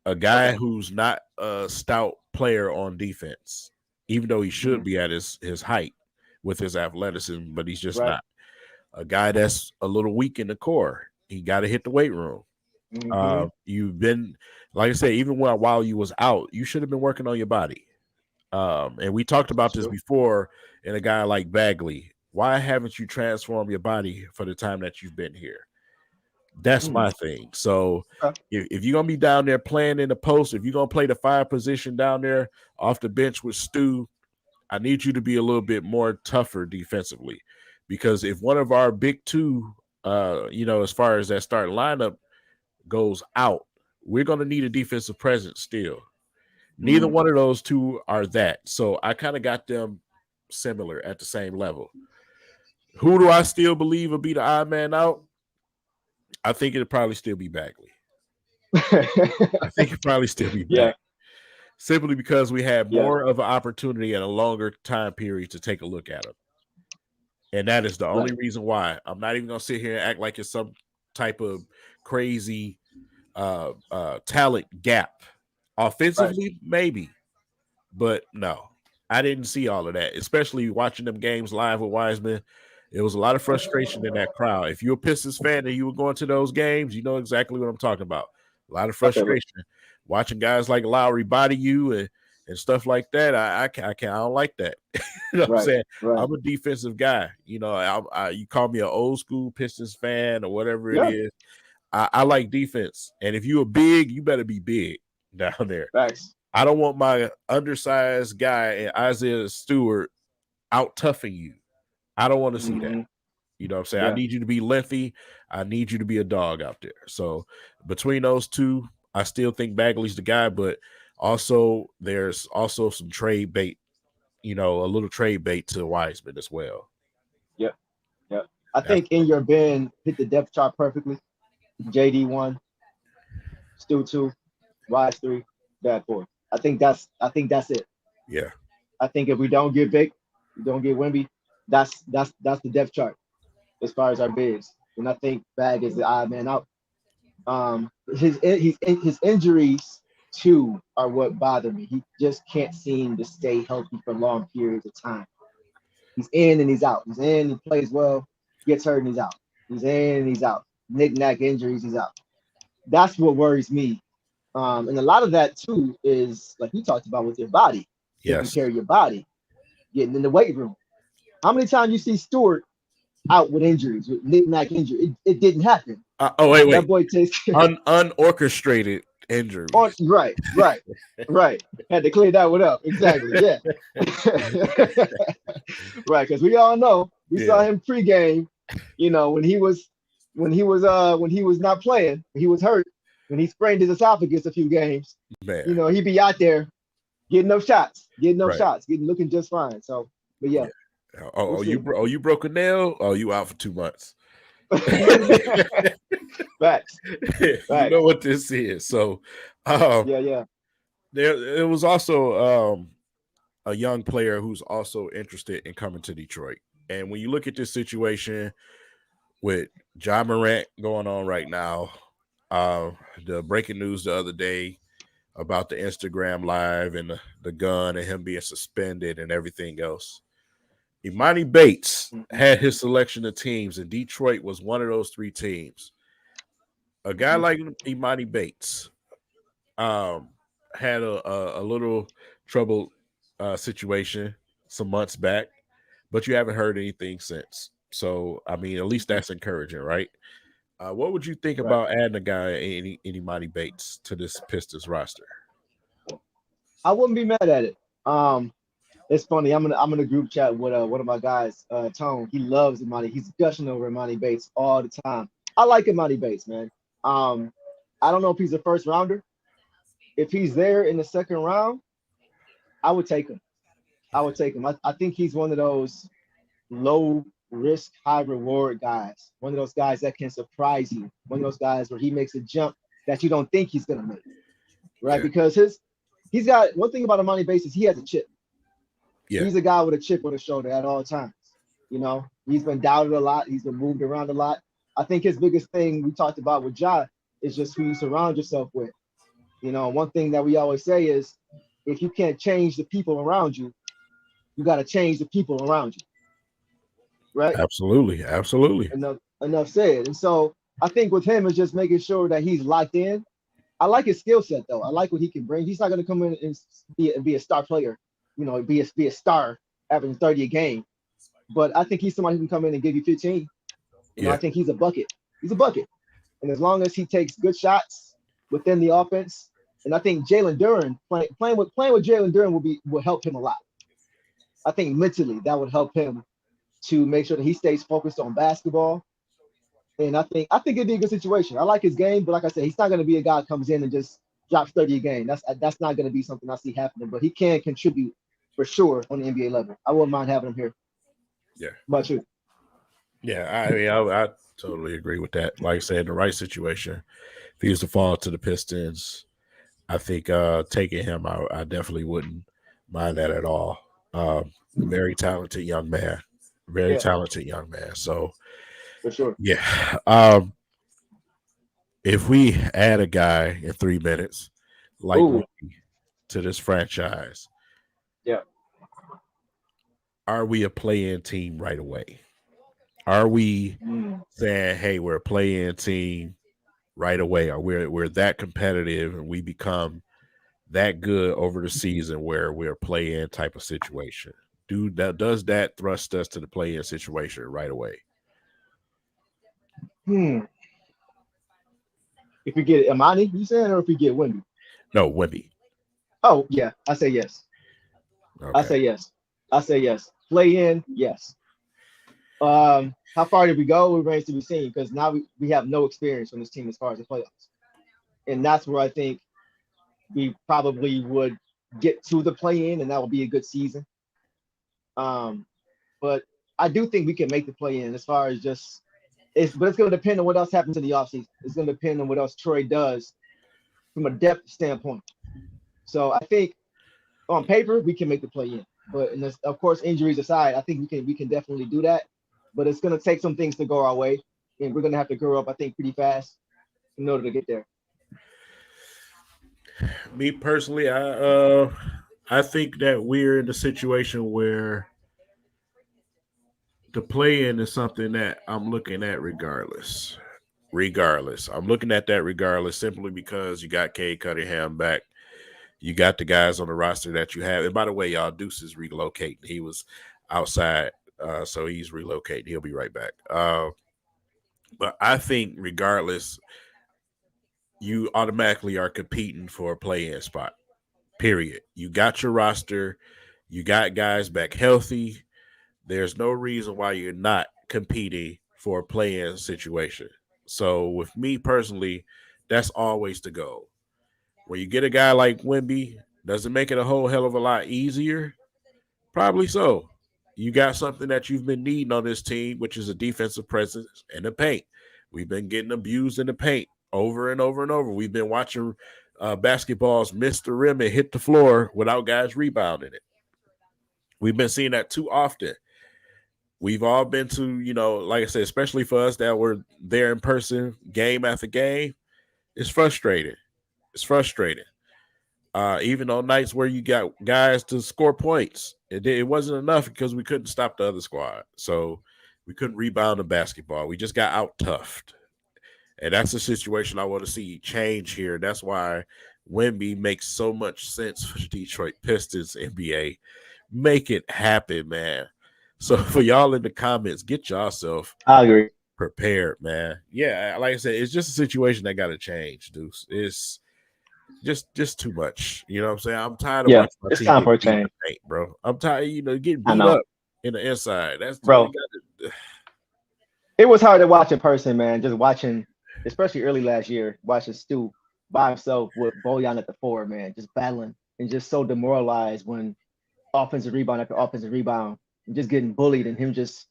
A guy okay. who's not a stout player on defense, even though he should Mm-hmm. be at his height with his athleticism, but he's just Right. not. A guy that's a little weak in the core. He got to hit the weight room. Mm-hmm. You've been, like I said, even while you was out, you should have been working on your body. And we talked about That's this true. before in a guy like Bagley. Why haven't you transformed your body for the time that you've been here? That's Mm. my thing. So Okay. if you're gonna be down there playing in the post, if you're gonna play the five position down there off the bench with Stu, I need you to be a little bit more tougher defensively. Because if one of our big two, as far as that starting lineup goes out, we're gonna need a defensive presence still. Neither Mm. one of those two are that. So I kind of got them similar at the same level. Who do I still believe will be the odd man out? I think it'll probably still be Bagley. I think it'll probably still be Yeah. Bagley. Simply because we had Yeah. more of an opportunity and a longer time period to take a look at him. And that is the only Right. reason why. I'm not even going to sit here and act like it's some type of crazy talent gap. Right. Offensively, maybe. But no, I didn't see all of that, especially watching them games live with Wiseman. It was a lot of frustration in that crowd. If you're a Pistons fan and you were going to those games, you know exactly what I'm talking about. A lot of Okay. frustration watching guys like Lowry body you and stuff like that. I don't like that. You know what I'm Right, saying? right. I'm a defensive guy. You know, you call me an old school Pistons fan or whatever it Yeah, is. I like defense, and if you are big, you better be big down there. facts. I don't want my undersized guy and Isaiah Stewart out toughing you. I don't want to see that. Hmm. You know what I'm saying? I Yeah, need you to be lengthy. I need you to be a dog out there. So between those two, I still think Bagley's the guy, but also there's also some trade bait, a little trade bait to Wiseman as well. yeah, yeah. I That's think in your bin hit the depth chart perfectly. JD one, Stu two, Wise three, Bad four. I think that's it. yeah, I think if we don't get Vic, we don't get Wimby, that's the depth chart as far as our bigs. And I think Bag is the odd man out. His injuries too are what bother me. He just can't seem to stay healthy for long periods of time. He's in and he's out. He's in, he plays well, gets hurt and he's out. He's in and he's out. Knick-knack injuries, he's out. That's what worries me. And a lot of that too is like you talked about with your body, taking yes. care of your body, getting in the weight room. How many times you see Stewart out with injuries, with knick-knack injury? It didn't happen. Oh, wait, That wait. boy takes care. Unorchestrated injuries. Right, right, right. Had to clear that one up. Exactly. Yeah. Right, because we all know we saw Yeah, him pregame. When he was not playing, he was hurt. When he sprained his esophagus a few games, man. he'd be out there getting up Right. shots, looking just fine. So, but yeah, Yeah. we'll see. You broke a nail? Oh, you out for 2 months. Facts, You know facts. what this is. So, um, Yeah, yeah. there was also a young player who's also interested in coming to Detroit. And when you look at this situation with John Morant going on right now, uh, the breaking news the other day about the Instagram live and the gun and him being suspended and everything else. Imani Bates Hmm. had his selection of teams, and Detroit was one of those three teams. A guy Hmm. like Imani Bates um, had a little trouble situation some months back, but you haven't heard anything since. So, I mean, at least that's encouraging, right? What would you think Right. about adding a guy, Imani Bates, to this Pistons roster? I wouldn't be mad at it. Um, it's funny. I'm in a group chat with one of my guys, Tone. He loves Imani. He's gushing over Imani Bates all the time. I like Imani Bates, man. Um, I don't know if he's a first rounder. If he's there in the second round, I would take him. I would take him. I think he's one of those low risk, high reward guys. One of those guys that can surprise you. One of those guys where he makes a jump that you don't think he's gonna make, right? Yeah, Because he's got one thing about Imani Bates is he has a chip. yeah, He's a guy with a chip on his shoulder at all times. He's been doubted a lot. He's been moved around a lot. I think his biggest thing we talked about with Ja is just who you surround yourself with. One thing that we always say is if you can't change the people around you, you got to change the people around you, right? absolutely, absolutely. Enough said. And so I think with him is just making sure that he's locked in. I like his skill set though. I like what he can bring. He's not going to come in and be a star player, be a star averaging 30 a game. But I think he's somebody who can come in and give you 15. I Yeah, think he's a bucket. He's a bucket. And as long as he takes good shots within the offense, and I think Jalen Duren playing with Jalen Duren will help him a lot. I think mentally that would help him to make sure that he stays focused on basketball. And I think it'd be a good situation. I like his game, but like I said, he's not going to be a guy that comes in and just drops 30 a game. That's not going to be something I see happening. But he can contribute for sure on the NBA level. I wouldn't mind having him here. yeah, But you, yeah. I mean, I totally agree with that. Like I said, in the right situation, if he was to fall to the Pistons, I think taking him, I definitely wouldn't mind that at all. Very talented young man, very yeah, talented young man. So for sure. yeah, if we add a guy in 3 minutes like Ooh, Wemby to this franchise, yeah. are we a play-in team right away? Are we Mm. saying, "Hey, we're a play-in team right away"? Or we're that competitive and we become that good over the season where we're play-in type of situation? Does that thrust us to the play-in situation right away? Hmm. If we get Amani, you saying, or if we get Wimby? No, Wimby. Oh yeah, I say yes. I Okay. say yes. I say yes. Play in, yes. How far did we go? It remains to be seen because now we have no experience on this team as far as the playoffs, and that's where I think we probably would get to the play in, and that would be a good season. Um, but I do think we can make the play in as far as just but it's going to depend on what else happens in the offseason. It's going to depend on what else Troy does from a depth standpoint. So I think on paper we can make the play in, but of course injuries aside, I think we can definitely do that. But it's going to take some things to go our way, and we're going to have to grow up, I think, pretty fast in order to get there. Me personally, I think that we're in a situation where the play-in is something that I'm looking at regardless. Regardless, I'm looking at that regardless, simply because you got Cade Cunningham back. You got the guys on the roster that you have. And by the way, y'all, Deuce is relocating. He was outside, so he's relocating. He'll be right back. But I think regardless, you automatically are competing for a play-in spot. Period. You got your roster. You got guys back healthy. There's no reason why you're not competing for a play-in situation. So with me personally, that's always the goal. When you get a guy like Wimby, does it make it a whole hell of a lot easier? Probably so. You got something that you've been needing on this team, which is a defensive presence in the paint. We've been getting abused in the paint over and over and over. We've been watching basketballs miss the rim and hit the floor without guys rebounding it. We've been seeing that too often. We've all been to, like I said, especially for us that were there in person, game after game. It's frustrating. It's frustrating. Even on nights where you got guys to score points, it wasn't enough because we couldn't stop the other squad. So we couldn't rebound the basketball. We just got out toughed. And that's a situation I want to see change here. That's why Wemby makes so much sense for the Detroit Pistons NBA. Make it happen, man. So for y'all in the comments, get yourself I agree. prepared, man. Yeah, like I said, it's just a situation that got to change, Deuce. It's just too much. You know what I'm saying? I'm tired of Yeah, watching my it's team time get for a beat in change. the paint, bro. I'm tired, getting I beat know, up in the inside. That's you bro. got to. It was hard to watch in person, man. Just watching, especially early last year, watching Stu by himself with Bojan at the four, man, just battling and just so demoralized when offensive rebound after offensive rebound, and just getting bullied, and him just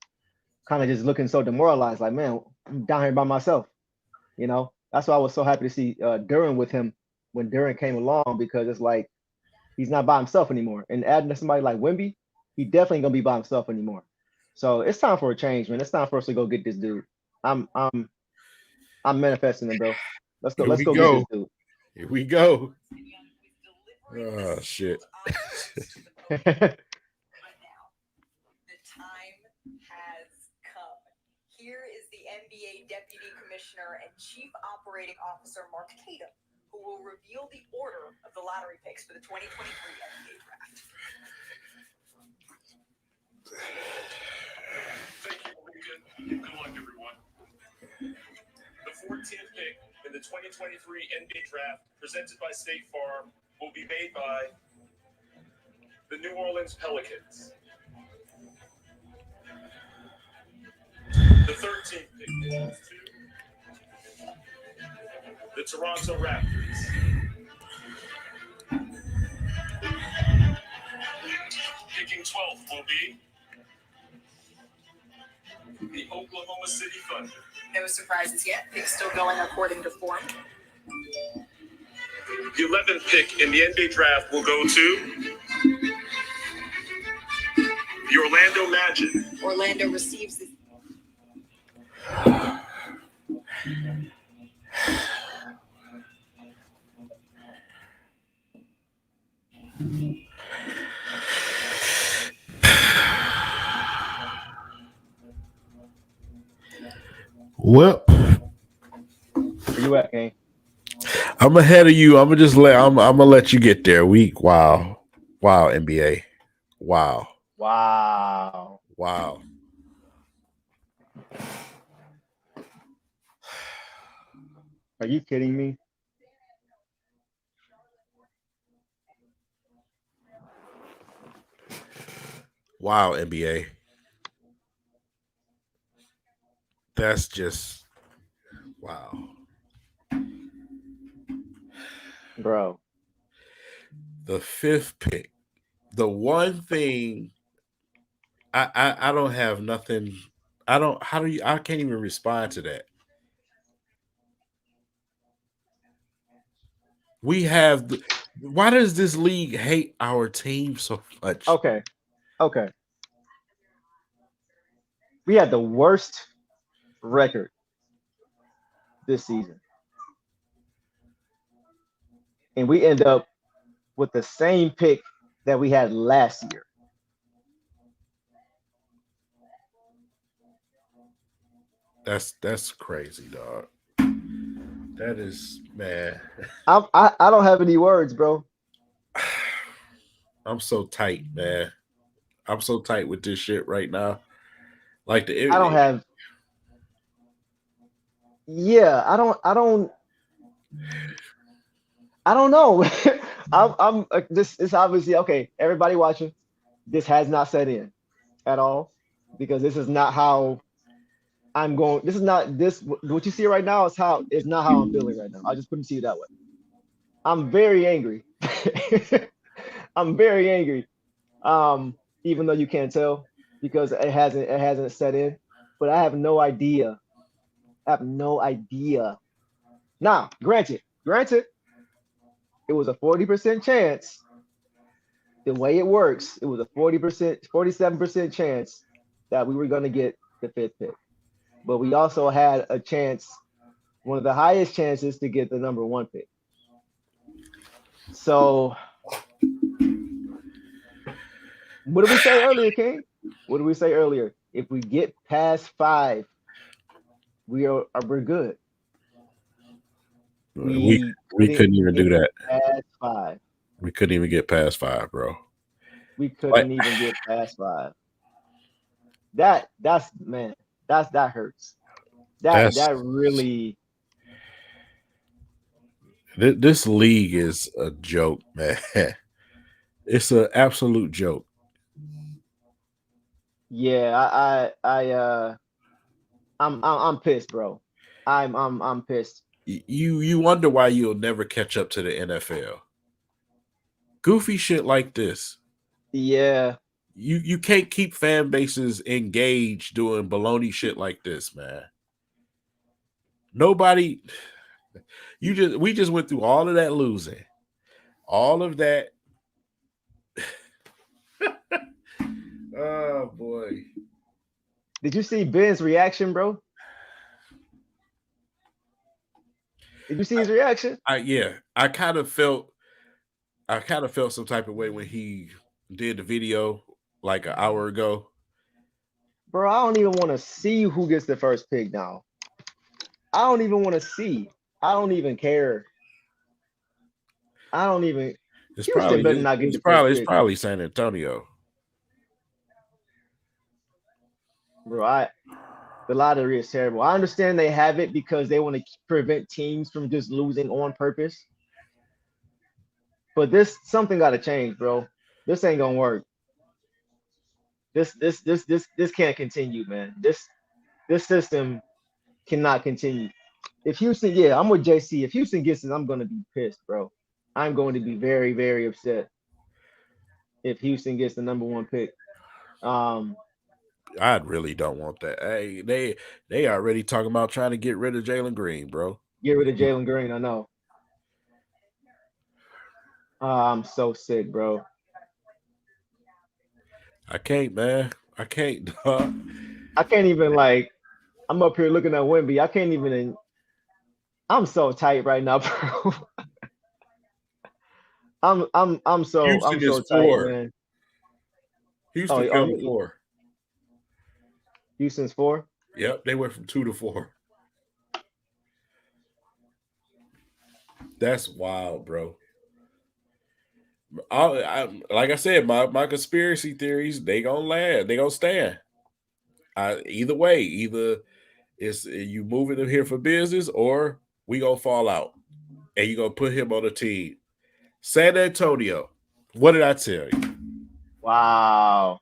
kind of just looking so demoralized, like, man, I'm down here by myself. That's why I was so happy to see Duran with him when Duran came along, because it's like he's not by himself anymore. And adding to somebody like Wimby, he definitely gonna be by himself anymore. So it's time for a change, man. It's time for us to go get this dude. I'm I'm I'm manifesting him, bro. Let's go. Here Let's we go get go. this dude. Here we go. Oh shit. Thank you, Malika. Good luck, everyone. The 14th pick in the 2023 NBA Draft, presented by State Farm, will be made by the New Orleans Pelicans. The 13th pick belongs to the Toronto Raptors. Picking 12th will be the Oklahoma City Thunder. No surprises yet. Things still going according to form. The 11th pick in the NBA Draft will go to the Orlando Magic. Orlando receives the Well, Where you at, Kane? I'm ahead of you. I'm gonna let you get there. Wow, NBA, wow, Wow. wow. Are you kidding me? Wow, NBA. That's just wow. Bro. The fifth pick. The one thing I don't have nothing. I don't. How do you? I can't even respond to that. We have. Why does this league hate our team so much? Okay. Okay. We had the worst record this season. And we end up with the same pick that we had last year. That's crazy, dog. That is man. I don't have any words, bro. I'm so tight, man. I'm so tight with this shit right now. Like I don't have. Yeah, I don't know. I'm this is obviously okay. Everybody watching, this has not set in at all because this is not how I'm going. This is not this. What you see right now is how it's not how I'm feeling right now. I just put it to you that way. I'm very angry. I'm very angry. Even though you can't tell because it hasn't set in. But I have no idea. I have no idea. Now, granted, it was a 40% chance. The way it works, it was a 40%, 47% chance that we were going to get the fifth pick. But we also had a chance, one of the highest chances to get the number one pick. So, what did we say earlier, King? What did we say earlier? If we get past 5, we're good. we We we couldn't couldn't even do get that. past 5. We couldn't even get past 5, bro. We Like couldn't even get past 5. That's man, that hurts. that's That really, this league is a joke, man. It's an absolute joke. yeah. I'm pissed, bro. I'm pissed. You wonder why you'll never catch up to the NFL. Goofy shit like this. Yeah, You can't keep fan bases engaged doing baloney shit like this, man. Nobody we just went through all of that losing. All of that. Oh boy. did you see Ben's reaction, bro? Did you see his reaction, I kind of felt some type of way when he did the video like an hour ago. bro? I don't even want to see who gets the first pick now. I don't even want to see. I don't even care. I don't even. Houston better not get the first It's pick, probably San Antonio. bro. The lottery is terrible. I understand they have it because they want to prevent teams from just losing on purpose. But this something got to change, bro. This ain't gonna work. This can't continue, man. This system cannot continue. If Houston, yeah, I'm with JC. If Houston gets it, I'm gonna be pissed, bro. I'm going to be very, very upset if Houston gets the number one pick. I really don't want that. Hey, they already talking about trying to get rid of Jalen Green, bro. Get rid of Jalen Green. I know. I'm so sick, bro. I can't, man. I can't. Dog. I can't even like. I'm up here looking at Wimby. I can't even. I'm so tight right now, bro. I'm Houston is so tight, 4. man. Houston fell to 4. Houston's 4. Yep, they went from 2 to 4. That's wild, bro. Like I said, my conspiracy theories they gonna last. They gonna stand. Either way, either it's you moving him here for business, or we gonna fall out, and you gonna put him on the team. San Antonio. What did I tell you? Wow.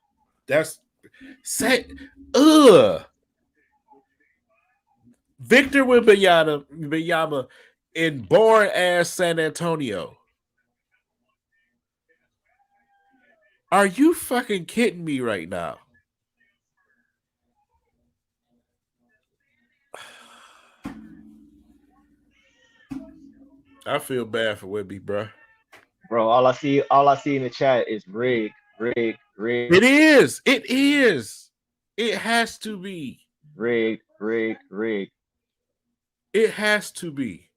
That's say. Ugh. Victor Wembanyama in boring ass San Antonio. Are you fucking kidding me right now? I feel bad for Wemby, bro. Bro, all I see in the chat is rig, rig, rig, It is. It is. It has to be. rig, rig, rig. It has to be.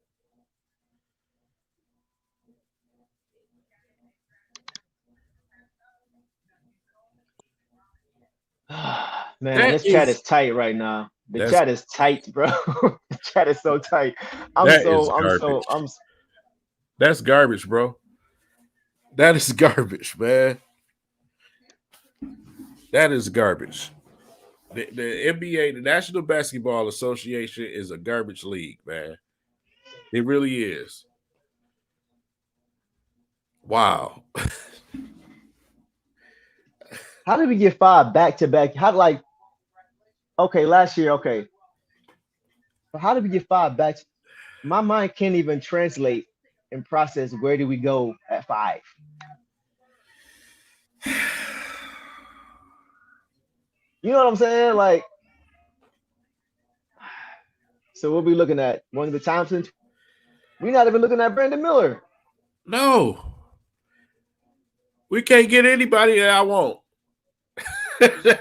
Man, That this chat is is tight right now. The that's chat is tight, bro. The chat is so tight. that is garbage. That's garbage, bro. That is garbage, man. That is garbage. The NBA, the National Basketball Association, is a garbage league, man. It really is. Wow. How did we get 5 back to back? How like okay, last year, okay. But how did we get 5 back? My mind can't even translate and process where do we go at 5. You know what I'm saying? Like, so we'll be looking at one of the Thompsons. We're not even looking at Brandon Miller. No, we can't get anybody that I want.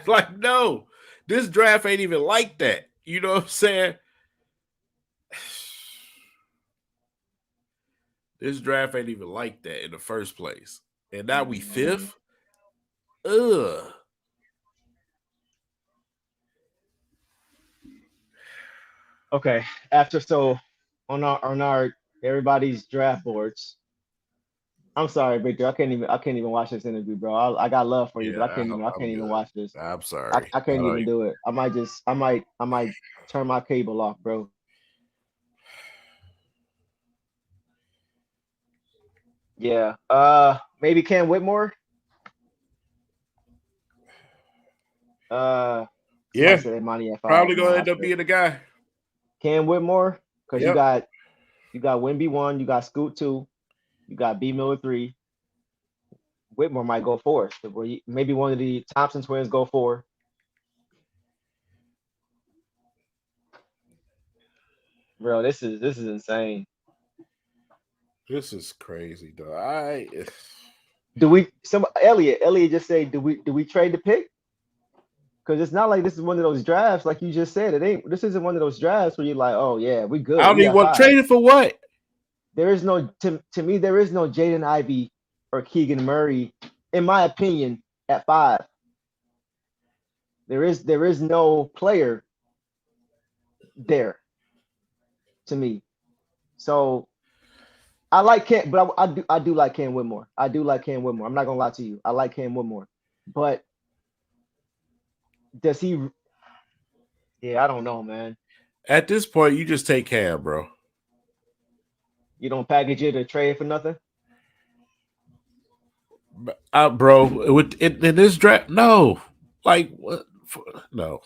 Like, no, this draft ain't even like that. You know what I'm saying? This draft ain't even like that in the first place. And now we fifth? Ugh. Okay. After so on our everybody's draft boards. I'm sorry, Victor. I can't even watch this interview, bro. I got love for you, but Yeah, I I'm can't even good. watch this. I'm sorry. I I can't know even do it. I might turn my cable off, bro. Yeah. Maybe Cam Whitmore. Somebody Yeah, said Money at 5. probably gonna Nah, I end up said being the guy. Cam Whitmore because Yep. you got Wimby 1, you got Scoot 2, you got B Miller 3. Whitmore might go 4th. Maybe one of the Thompson twins go 4. Bro, this is insane. This is crazy, though. Do we some Elliot just say do we trade the pick? Because it's not like this is one of those drafts, like you just said. It ain't. This isn't one of those drafts where you're like, oh yeah, we I good. don't We even got want to 5. trade it for what? There is no to me. There is no Jaden Ivey or Keegan Murray, in my opinion, at 5. There is no player there to me. So I like Cam, but I do like Cam Whitmore. I do like Cam Whitmore. I'm not gonna lie to you. I like Cam Whitmore, but does he? Yeah, I don't know, man. At this point, you just take Cam, bro. You don't package it or trade for nothing. Bro, in this draft, no. Like what? No.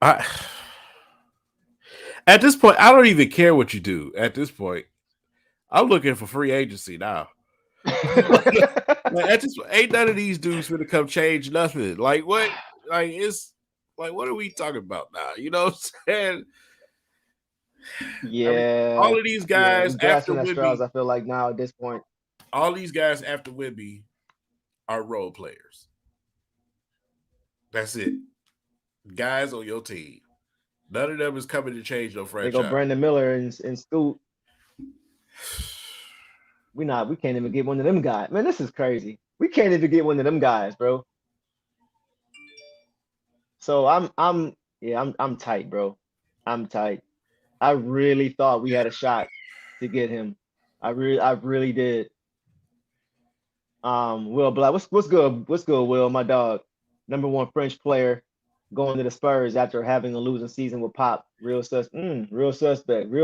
I At this point, I don't even care what you do. At this point, I'm looking for free agency now. Like, at this, ain't none of these dudes gonna come change nothing. Like what? Like it's like what are we talking about now? You know what I'm saying? I mean, Yeah, all of these yeah, guys we after grasping at straws. Wimby, I feel like now at this point. all these guys after Wimby are role players. That's it. Guys on your team. None of them is coming to change no They go franchise. Brandon Miller and Scoot. We can't even get one of them guys. Man, this is crazy. We can't even get one of them guys, bro. So I'm tight, bro. I'm tight. I really thought we had a shot to get him. I really did. Will Black, what's good? What's good, Will? My dog, number one French player, going to the Spurs after having a losing season with Pop. Real suspect. Real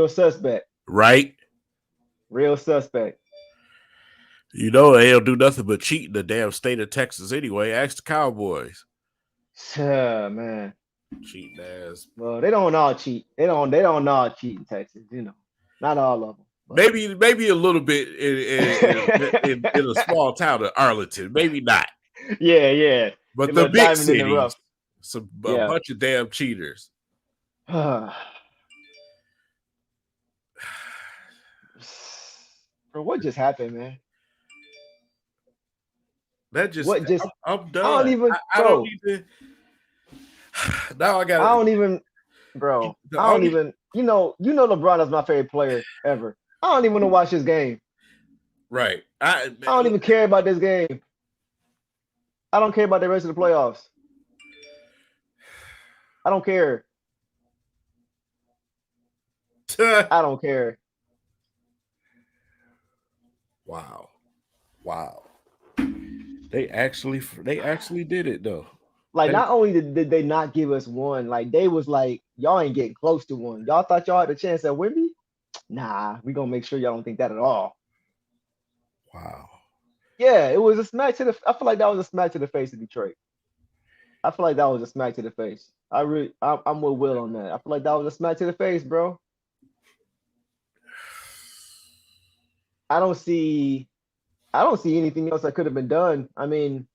suspect. Right? Real suspect. You know they don't do nothing but cheat in the damn state of Texas anyway. Ask the Cowboys. Man. Cheating ass. Well, they don't all cheat. They don't all cheat in Texas. Not all of them. But Maybe a little bit in a small town of Arlington. Maybe not. yeah. But A the little big diamond in the rough. cities, a Yeah. bunch of damn cheaters. Bro, what just happened, man? That just What just? I'm I done. don't even, I don't bro. even. Now I I got don't even, bro. the I don't only even. LeBron is my favorite player ever. I don't even want to watch this game. right. I don't even care about this game. I don't care about the rest of the playoffs. I don't care. I don't care. Wow. They actually did it though. Like, not only did they not give us one, like they was like, y'all ain't getting close to one. Y'all thought y'all had a chance at Wemby? Nah, we gonna make sure y'all don't think that at all. Wow. Yeah, it was a smack to the. I feel like that was a smack to the face of Detroit. I feel like that was a smack to the face. I'm with Will on that. I feel like that was a smack to the face, bro. I don't see anything else that could have been done. I mean,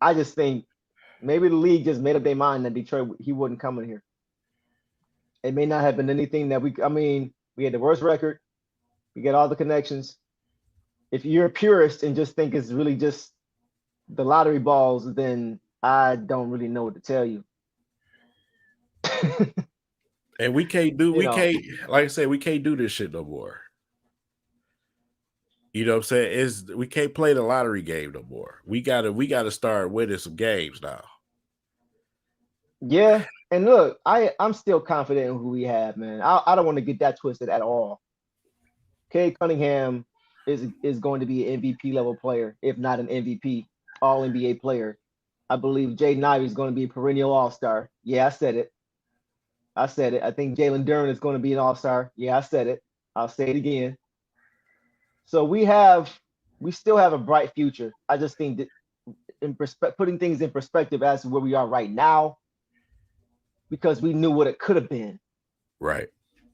I just think maybe the league just made up their mind that Detroit he wouldn't come in here. It may not have been anything that we. I mean, we had the worst record. We get all the connections. If you're a purist and just think it's really just the lottery balls, then I don't really know what to tell you. And we can't like I said, we can't do this shit no more. You know what I'm saying? We can't play the lottery game no more. We gotta start winning some games now. Yeah, and look, I'm still confident in who we have, man. I don't want to get that twisted at all. Cade Cunningham is going to be an MVP level player, if not an MVP, All NBA player. I believe Jaden Ivey is going to be a perennial All Star. Yeah, I said it. I think Jalen Duren is going to be an All Star. Yeah, I said it. I'll say it again. So we still have a bright future. I just think that putting things in perspective as to where we are right now, because we knew what it could have been. Right.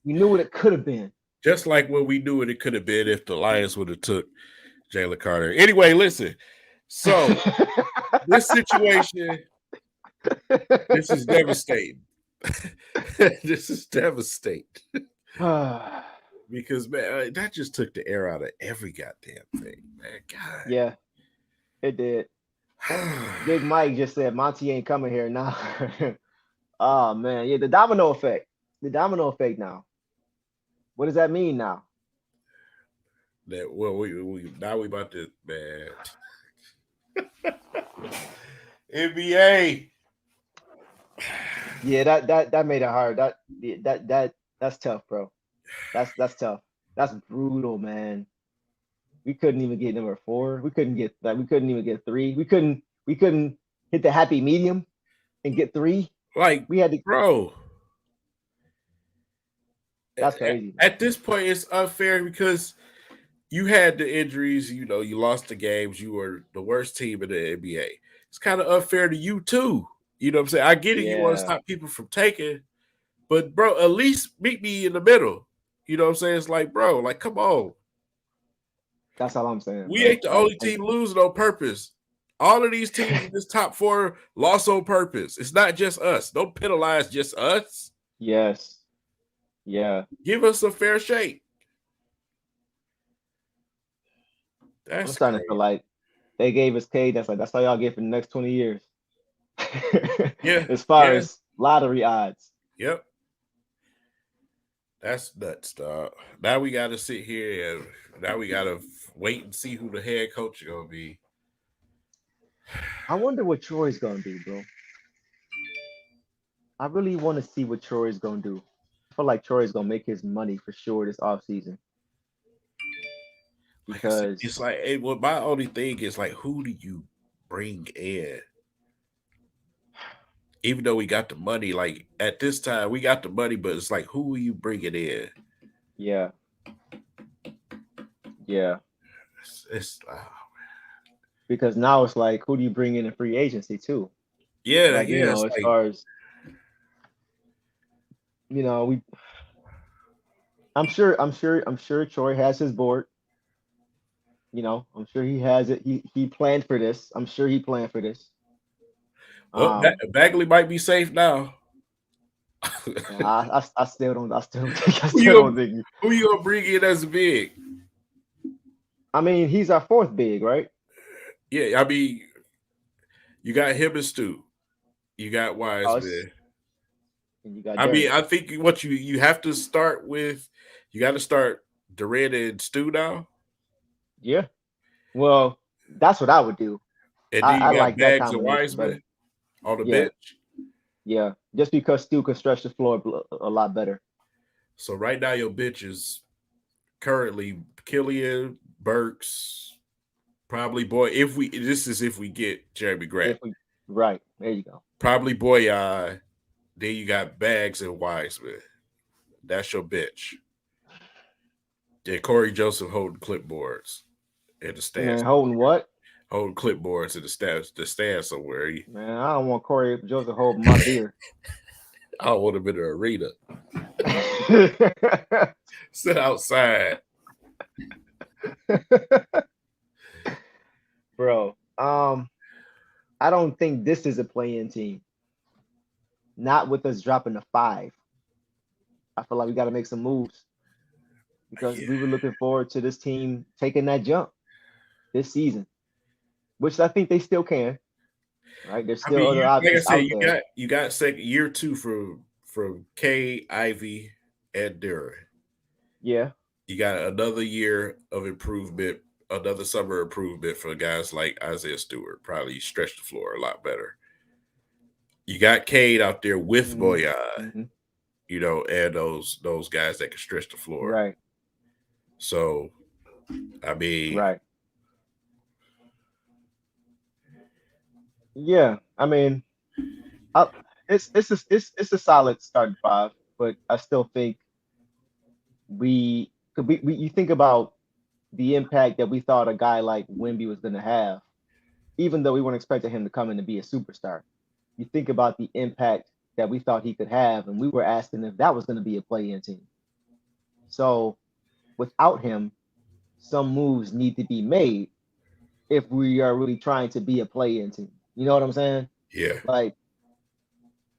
We knew what it could have been. Just like what we knew what it could have been if the Lions would have took Jalen Carter. Anyway, listen. So this situation, this is devastating. This is devastating. Because man, that just took the air out of every goddamn thing, man. God. Yeah, it did. Big Mike just said Monty ain't coming here now. Oh man, yeah, the domino effect. The domino effect now. What does that mean now? That well, we now we about to man. NBA. Yeah, that made it hard. That's tough, bro. That's tough. That's brutal, man. We couldn't even get number 4. We couldn't even get 3. We couldn't hit the happy medium and get 3. Like we had to, bro. That's crazy. At this point, it's unfair because you had the injuries. You know, you lost the games. You were the worst team in the NBA. It's kind of unfair to you too. You know what I'm saying? I get it. Yeah. You want to stop people from taking, but bro, at least meet me in the middle. You know what I'm saying? It's like, bro, like, come on. That's all I'm saying. We ain't the only team losing on purpose. All of these teams in this top 4 lost on purpose. It's not just us. Don't penalize just us. Yes. Yeah. Give us a fair shake. I'm starting to feel like they gave us Cade. That's all y'all get for the next 20 years. Yeah. As far as lottery odds. Yep. That's nuts, dog. Now we got to sit here and now we got to wait and see who the head coach is going to be. I wonder what Troy's going to be, bro. I really want to see what Troy's going to do. feel like Troy is gonna make his money for sure this offseason Like I said, because it's like well, my only thing is like, who do you bring in? Even though we got the money, like at this time we got the money, but it's like, who are you bringing in? yeah, yeah. It's Because now it's like, who do you bring in free agency too? yeah, Like, yeah. It's as like far as we I'm sure Troy has his board. I'm sure he has it. He planned for this. I'm sure he planned for this. well, Um, Bagley might be safe now. and I still don't think I who you still don't gonna, think. who you gonna bring in as big? I mean, he's our fourth big, right? Yeah, I mean, you got him and Stu. You got Us Wiseman. and you got I mean, Derek. I think what you have to start with, you got to start Durant and Stu now, Yeah. Well, that's what I would do. and I, then I you got like that Bags and combination better. Wiseman on the Yeah, bench. yeah. Just because Stu can stretch the floor a lot better. So right now your bench is currently Killian, Burks, probably Boy. If we this is if we get Jeremy Grant, If we right, there you go. probably Boyan. Then you got Bags and Wiseman. That's your bench. Then Corey Joseph holding clipboards in the Man, stands. holding what? Holding clipboards in the stand somewhere. Man, I don't want Corey Joseph holding my beer. I don't want him in the arena. Sit outside. Bro, I don't think this is a play-in team. Not with us dropping the 5. I feel like we got to make some moves because Yeah. we were looking forward to this team taking that jump this season, which I think they still can. Right? There's I still mean, other like I options said, out there. you got second year 2 from K, Ivy, and Duran. Yeah, You got another year of improvement, another summer improvement for guys like Isaiah Stewart. Probably stretch the floor a lot better. You got Cade out there with Boyan, mm-hmm. and those guys that can stretch the floor. Right, So, I mean, right. Yeah, I mean, I, it's a solid starting 5, but I still think we could we you think about the impact that we thought a guy like Wimby was going to have, even though we weren't expecting him to come in and be a superstar. You think about the impact that we thought he could have, and we were asking if that was going to be a play-in team. So without him, some moves need to be made if we are really trying to be a play-in team. You know what I'm saying? yeah, Like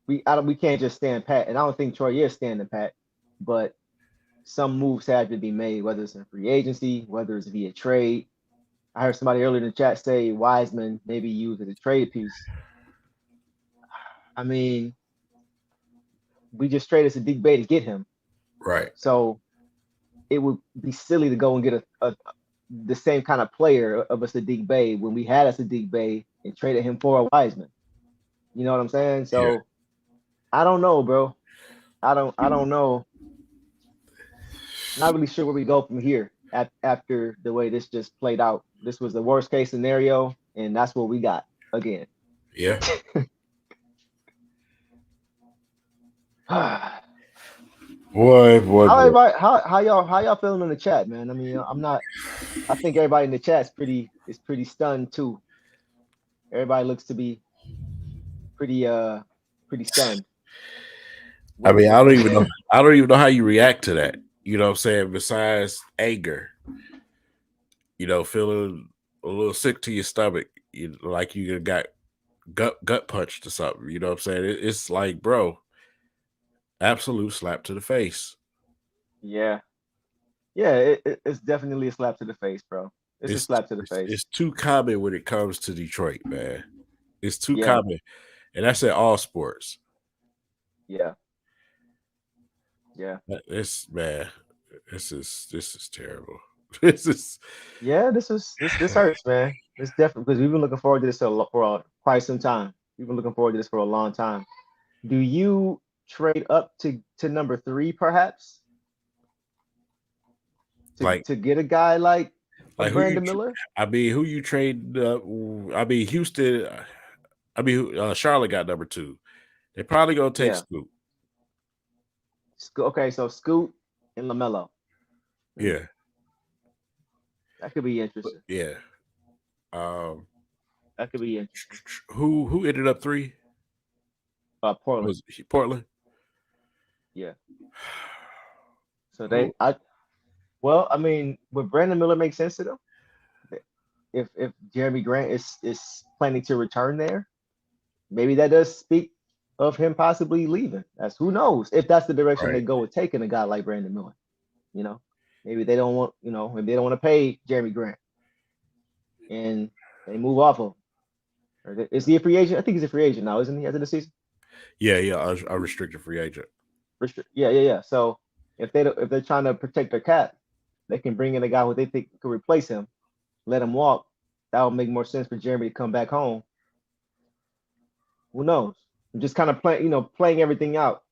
we can't just stand pat, and I don't think Troy is standing pat, but some moves had to be made, whether it's in free agency, whether it's via trade. I heard somebody earlier in the chat say Wiseman maybe used as a trade piece. I mean, we just traded Sadiq Bey to get him, right. so it would be silly to go and get the same kind of player of a Sadiq Bey when we had a Sadiq Bey and traded him for a Wiseman. You know what I'm saying? Yeah. So I don't know, bro. I don't know. Not really sure where we go from here after the way this just played out. This was the worst case scenario, and that's what we got again. Yeah. Boy. How y'all feeling in the chat, man? I mean, I think everybody in the chat's pretty stunned too. Everybody looks to be pretty stunned. I mean, I don't even know. I don't even know how you react to that. You know what I'm saying? Besides anger, feeling a little sick to your stomach, like you got gut punched or something. You know what I'm saying? It's like, bro, absolute slap to the face. Yeah, it's definitely a slap to the face, bro. It's a slap to the face. It's too common when it comes to Detroit, man. It's too Yeah. common, and that's in all sports. Yeah. This is terrible. This is this hurts, man. It's definitely because we've been looking forward to this for quite some time. We've been looking forward to this for a long time. Do you trade up to number 3, perhaps, Like to get a guy like a who you? Brandon Miller. I mean, who you trade? I mean, Houston. I mean, Charlotte got number 2. They probably gonna take Yeah. Scoop. Okay, so Scoot and LaMelo. Yeah, That could be interesting. yeah. Um, That could be interesting. who ended up 3? Portland. Was Portland? Yeah. So I mean, would Brandon Miller make sense to them? If Jeremy Grant is planning to return there, maybe that does speak of him possibly leaving. As who knows if that's the direction they Right. go with taking a guy like Brandon Miller. Maybe they don't want, maybe they don't want to pay Jeremy Grant and they move off of him. Is he a free agent? I think he's a free agent now, isn't he, after the season? Yeah. A restricted free agent. Yeah. So if they're trying to protect their cap, they can bring in a guy who they think could replace him, let him walk. That would make more sense for Jeremy to come back home. Who knows? I'm just kind of playing everything out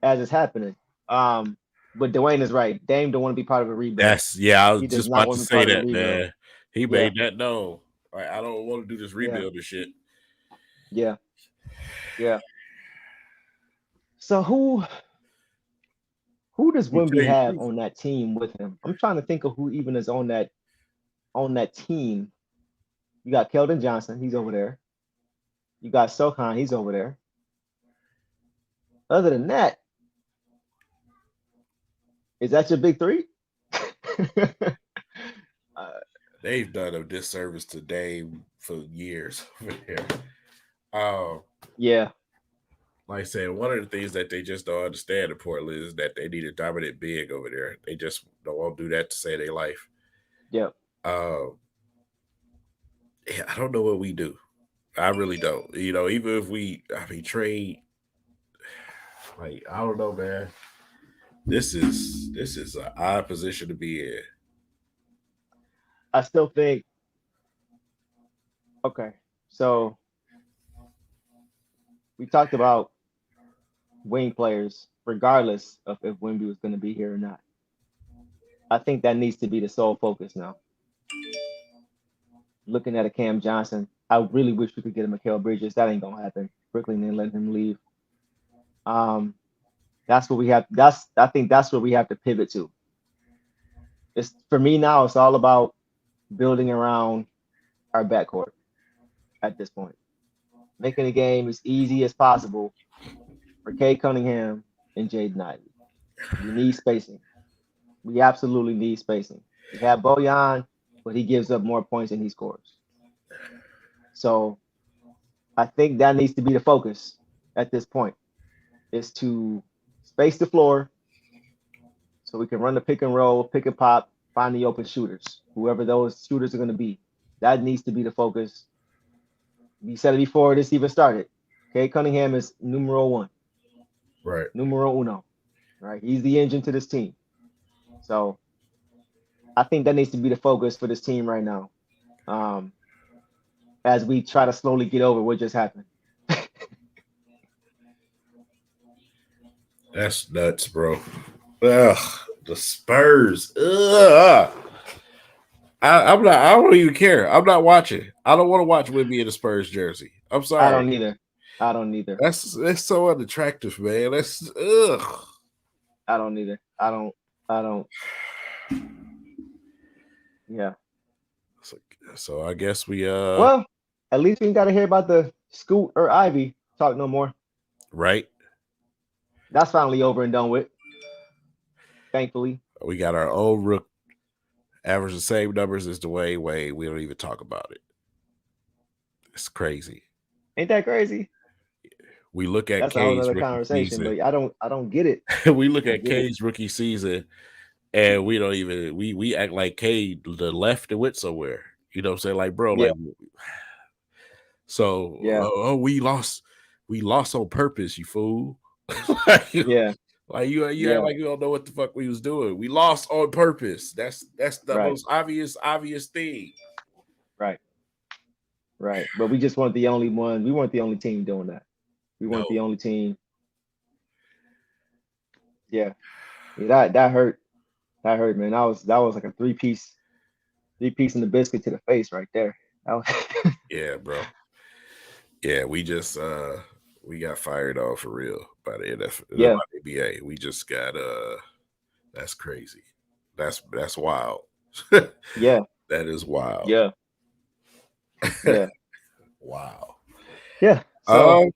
as it's happening. But Dwayne is right. Dame don't want to be part of a rebuild. I was He does just not about to want to be say part of a that, rebuild. man. He Yeah. made that known. Like, I don't want to do this rebuild and shit. Yeah. So who does Wemby have on that team with him? I'm trying to think of who even is on that team. You got Keldon Johnson, he's over there. You got Sochan, he's over there. Other than that, is that your big 3? They've done a disservice to Dame for years over there. Yeah. Like I said, one of the things that they just don't understand in Portland is that they need a dominant big over there. They just don't want to do that to save their life. Yeah. I don't know what we do. I really don't. Even if we trade, like, I don't know, man. This is an odd position to be in. I still think, okay, so we talked about wing players, regardless of if Wemby was going to be here or not. I think that needs to be the sole focus now. Looking at a Cam Johnson, I really wish we could get a Mikal Bridges. That ain't gonna happen. Brooklyn didn't let him leave. That's what we have. I think that's what we have to pivot to. It's for me now. It's all about building around our backcourt at this point, making the game as easy as possible for Kay Cunningham and Jaden Ivey. We need spacing. We absolutely need spacing. We have Bojan, but he gives up more points than he scores. So I think that needs to be the focus at this point, is to space the floor so we can run the pick and roll, pick and pop, find the open shooters, whoever those shooters are going to be. That needs to be the focus. We said it before this even started. Kay Cunningham is numero 1. Right. Numero uno. Right. He's the engine to this team. So I think that needs to be the focus for this team right now. As we try to slowly get over what just happened. That's nuts, bro. Ugh, the Spurs. Ugh. I'm not. I don't even care. I'm not watching. I don't want to watch Wemby in the Spurs jersey. I'm sorry. I don't either. That's so unattractive, man. That's ugh. I don't either. I don't. Yeah. So I guess we Well, at least we ain't got to hear about the Scoot or Ivy talk no more. Right. That's finally over and done with. Thankfully. We got our own rook. Average the same numbers as Dwayne Wade. We don't even talk about it. It's crazy. Ain't that crazy? We look at that's a whole other conversation, but I don't get it. We look at K's rookie season, and we don't even we act like K the left and went somewhere. You know what I'm saying? Like, bro, like so we lost on purpose, you fool. Like, like you act like you don't know what the fuck we was doing. We lost on purpose. That's the most obvious thing. Right. But we just weren't the only one. We weren't the only team doing that. We weren't the only team Yeah, yeah, that hurt. That hurt, man. That was like a three piece in the biscuit to the face right there. That was, Yeah, bro. Yeah, we got fired off for real by the by yeah, the NBA. We just got that's crazy. That's wild. yeah, That is wild. yeah, yeah, Wow. yeah. So Um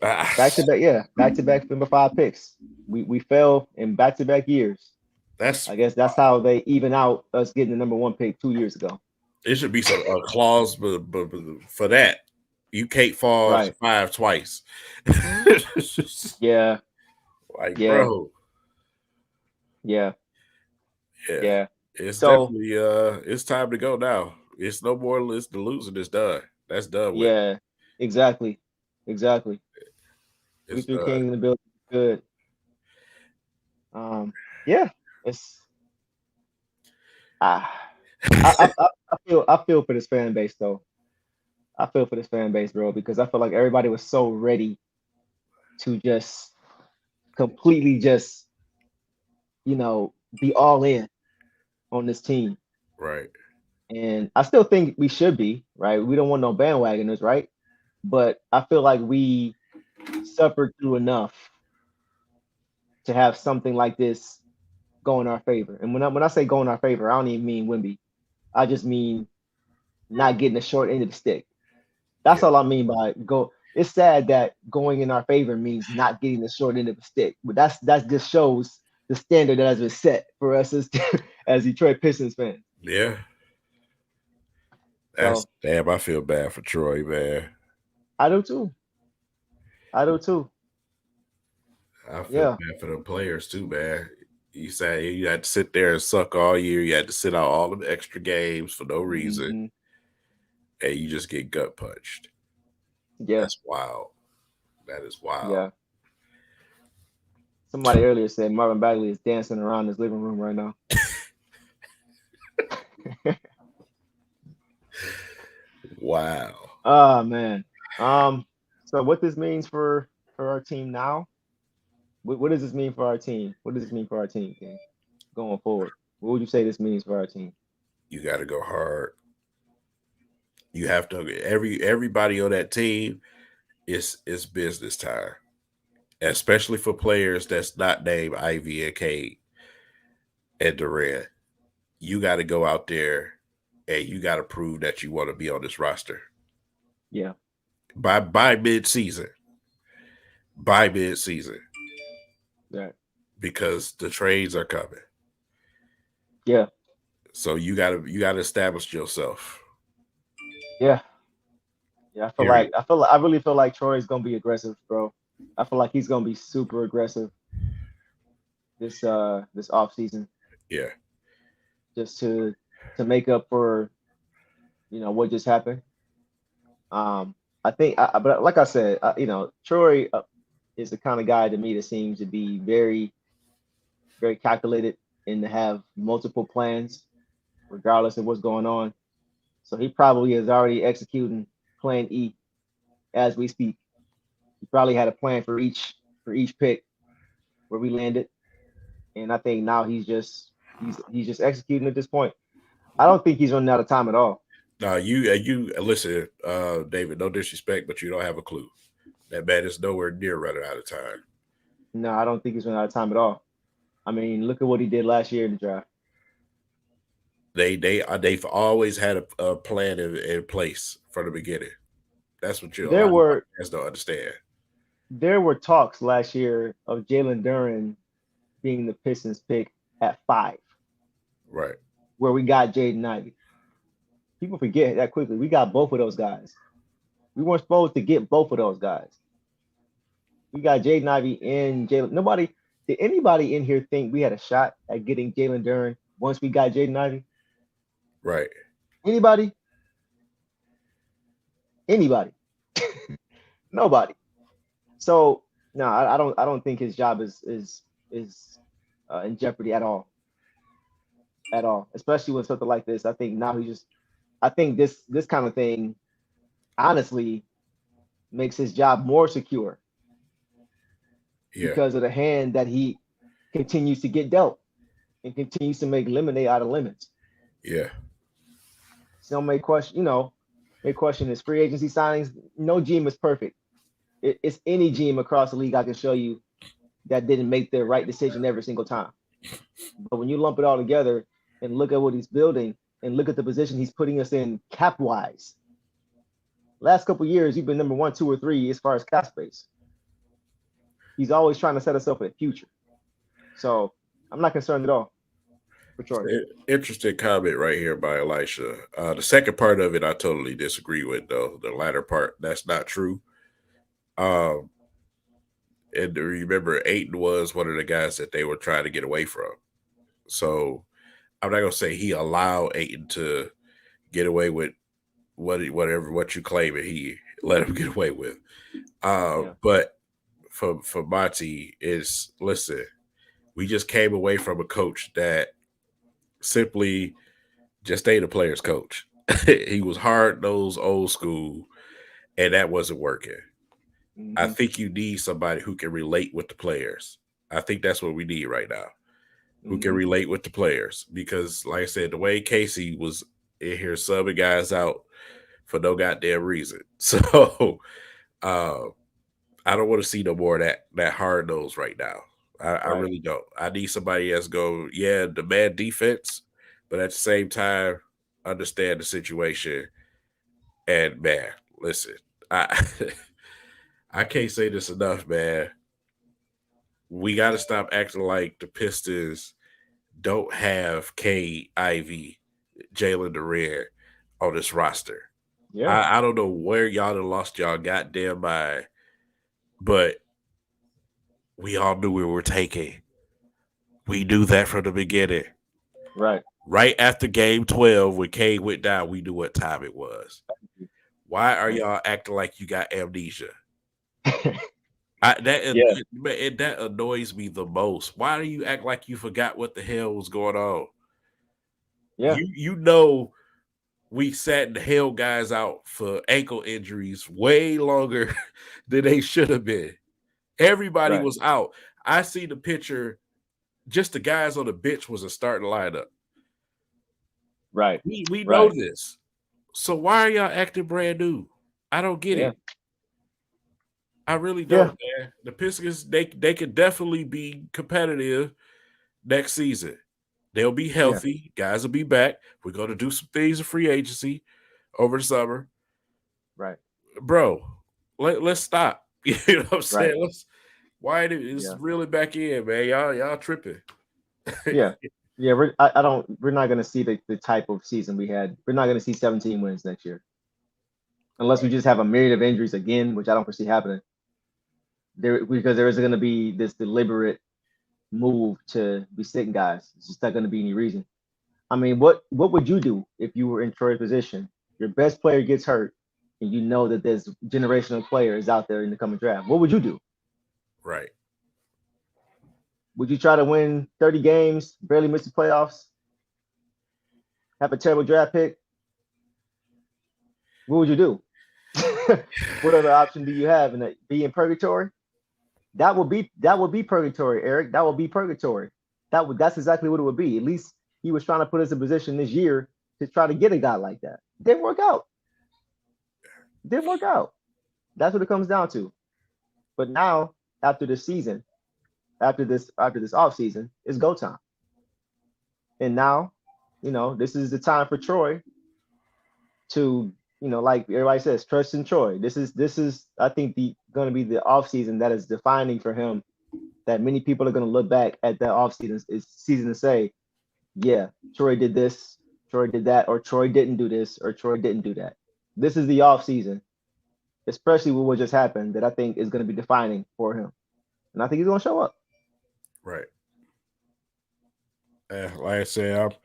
ah, back to back, yeah, back to back number five picks. We fell in back to back years. that's I guess that's how they even out us getting the number one pick 2 years ago. it should be some a clause but for that. You can't fall to Right. five twice. Yeah. Like, Yeah. bro, Yeah. yeah. Yeah. It's So definitely it's time to go now. It's no more it's the losing is done. That's done with. yeah, exactly. Exactly. We It's threw done. Kings in the building. Good. Um, yeah. It's ah, I feel for this fan base though. I feel for this fan base, bro, because I feel like everybody was so ready to just completely just, be all in on this team. Right. And I still think we should be, right? We don't want no bandwagoners, right? But I feel like we suffered through enough to have something like this go in our favor. And when I say go in our favor, I don't even mean Wimby. I just mean not getting the short end of the stick. Yeah. That's all I mean by go. It's sad that going in our favor means not getting the short end of the stick, but that just shows the standard that has been set for us as as Detroit Pistons fans. Yeah. That's So damn, I feel bad for Troy, man. I do too. I do too. I feel Yeah. bad for the players too, man. You say you had to sit there and suck all year. You had to sit out all the extra games for no reason, Hmm. and you just get gut punched. Yeah. That's wild. That is wild. Yeah. Somebody earlier said Marvin Bagley is dancing around his living room right now. Wow. Oh man. Um. So what this means for our team now? What does this mean for our team? What does this mean for our team, King? Going forward, what would you say this means for our team? You got to go hard. You have to everybody on that team is business time, especially for players that's not named Ivy and Cade and Durant. You got to go out there and you got to prove that you want to be on this roster Yeah. by mid season. By mid season, Yeah. because the trades are coming. Yeah. So you gotta establish yourself. Yeah. Yeah. Period. I really feel like Troy's gonna be aggressive, bro. I feel like he's gonna be super aggressive this off season Yeah. just to make up for what just happened. I think, but like I said, Troy is the kind of guy to me that seems to be very, very calculated and to have multiple plans, regardless of what's going on. So he probably is already executing Plan E as we speak. He probably had a plan for each pick where we landed, and I think now he's just executing at this point. I don't think he's running out of time at all. Now you listen, David. No disrespect, but you don't have a clue. That man is nowhere near running out of time. No, I don't think he's running out of time at all. I mean, look at what he did last year in the draft. They've always had a plan in place from the beginning. That's what a There lot of were guys don't understand. there were talks last year of Jalen Duren being the Pistons pick at 5, Right. where we got Jaden Ivey. People forget that quickly. We got both of those guys. We weren't supposed to get both of those guys. We got Jaden Ivey and Jalen. Did anybody in here think we had a shot at getting Jalen Duren once we got Jaden Ivey? Right. Anybody? Anybody? Nobody. So no, I don't think his job is in jeopardy at all. At all. Especially with something like this. I think now I think this kind of thing honestly makes his job more secure Yeah. because of the hand that continues to get dealt and continues to make lemonade out of lemons. Yeah. Some may question, may question his free agency signings. No GM is perfect. It's any GM across the league I can show you that didn't make the right decision every single time. But when you lump it all together and look at what he's building and look at the position he's putting us in cap wise, last couple of years you've been number 1, 2, or 3 as far as cap space. He's always trying to set us up for the future. So I'm not concerned at all for Troy. Interesting comment right here by Elisha. The second part of it, I totally disagree with, though. The latter part, that's not true. And remember, Ayton was one of the guys that they were trying to get away from. So I'm not gonna say he allowed Ayton to get away with what you claim and he let him get away with. But for Monty is, listen, we just came away from a coach that simply just ain't a player's coach. He was hard-nosed, old school, and that wasn't working. Mm-hmm. I think you need somebody who can relate with the players. I think that's what we need right now, who can relate with the players. Because, like I said, the way Casey was in here subbing guys out for no goddamn reason. So I don't want to see no more of that hard nose right now. I really don't. I need somebody that's go, demand defense, but at the same time, understand the situation. And man, listen, I can't say this enough, man. We got to stop acting like the Pistons don't have K, Ivy, Jalen Durant on this roster. Yeah. I don't know where y'all have lost y'all goddamn mind, but we all knew we were taking. We knew that from the beginning. Right. Right after game 12, when K went down, we knew what time it was. Why are y'all acting like you got amnesia? That annoys me the most. Why do you act like you forgot what the hell was going on? Yeah. You know we sat and held guys out for ankle injuries way longer than they should have been. Everybody was out. I see the picture. Just the guys on the bench was a starting lineup. Right. We know this. So why are y'all acting brand new? I don't get it. I really don't, man. The Pistons, they could definitely be competitive next season. They'll be healthy. Guys will be back. We're going to do some things in free agency over the summer. Right. Bro, let's stop. You know what I'm saying? It's really back in, man. Y'all tripping. Yeah. We're not gonna see the type of season we had. We're not gonna see 17 wins next year. Unless we just have a myriad of injuries again, which I don't foresee happening. Because there is gonna be this deliberate move to be sitting guys. It's just not gonna be any reason. I mean, what would you do if you were in Troy's position? Your best player gets hurt, and you know that there's generational players out there in the coming draft. What would you do? Right. Would you try to win 30 games, barely miss the playoffs, have a terrible draft pick? What would you do? What other option do you have? And be in purgatory? That would be purgatory, Eric. That would be purgatory. That's exactly what it would be. At least he was trying to put us in position this year to try to get a guy like that. Didn't work out. That's what it comes down to. But now, after this season, after this off season, it's go time. And now, this is the time for Troy to, like everybody says, trust in Troy. This is I think going to be the off season that is defining for him. That many people are going to look back at that off season and say, yeah, Troy did this, Troy did that, or Troy didn't do this, or Troy didn't do that. This is the off season, especially with what just happened, that I think is going to be defining for him. And I think he's going to show up. Right. Like I said,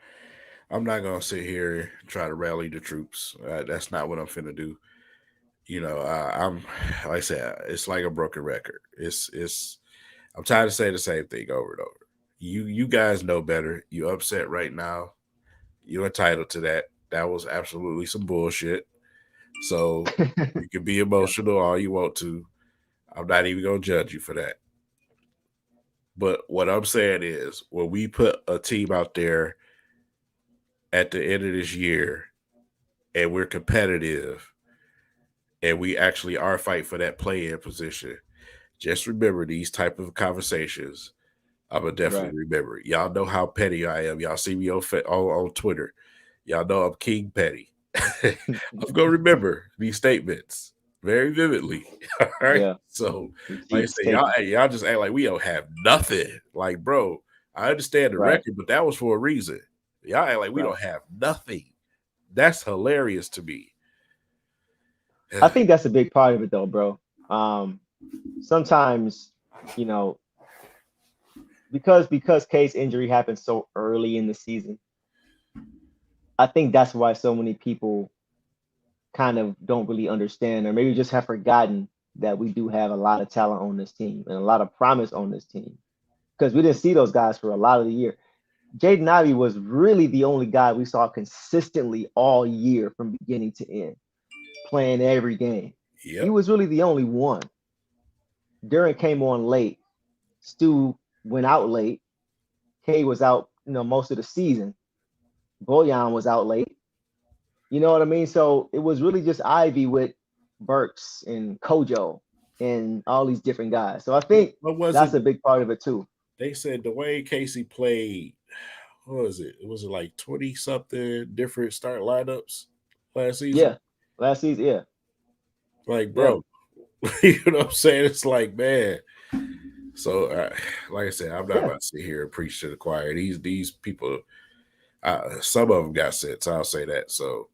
I'm not gonna sit here and try to rally the troops. That's not what I'm finna do. I'm like I said, it's like a broken record. I'm tired of saying the same thing over and over. You guys know better. You upset right now. You're entitled to that. That was absolutely some bullshit. So you can be emotional all you want to. I'm not even gonna judge you for that. But what I'm saying is, when we put a team out there at the end of this year and we're competitive and we actually are fighting for that play-in position, just remember these type of conversations. I'm gonna Right. definitely remember it. Y'all know how petty I am. Y'all see me on Twitter. Y'all know I'm King Petty. I'm gonna remember these statements very vividly. All right. Yeah. So, like I He's said, y'all taken. y'all just act like we don't have nothing. Like, bro, I understand the Right. record, but that was for a reason. Y'all act like we Right. don't have nothing. That's hilarious to me. I think that's a big part of it though, bro. Sometimes, you know, because Case injury happened so early in the season, I think that's why so many people kind of don't really understand, or maybe just have forgotten that we do have a lot of talent on this team and a lot of promise on this team. Because we didn't see those guys for a lot of the year. Jaden Ivey was really the only guy we saw consistently all year from beginning to end, playing every game. He Yep. was really the only one. Duran came on late. Stu went out late. K was out, most of the season. Boyan was out late. You know what I mean? So it was really just Ivy with Burks and Kojo and all these different guys. So I think What was that's it? a big part of it too. They said Dwayne Casey played. What was it? Was it like 20 something different start lineups last season? Yeah. Last season, yeah. Like, Yeah. bro, you know what I'm saying? It's like, man. So, like I said, I'm not Yeah. about to sit here and preach to the choir. These people, some of them got sense. I'll say that. So,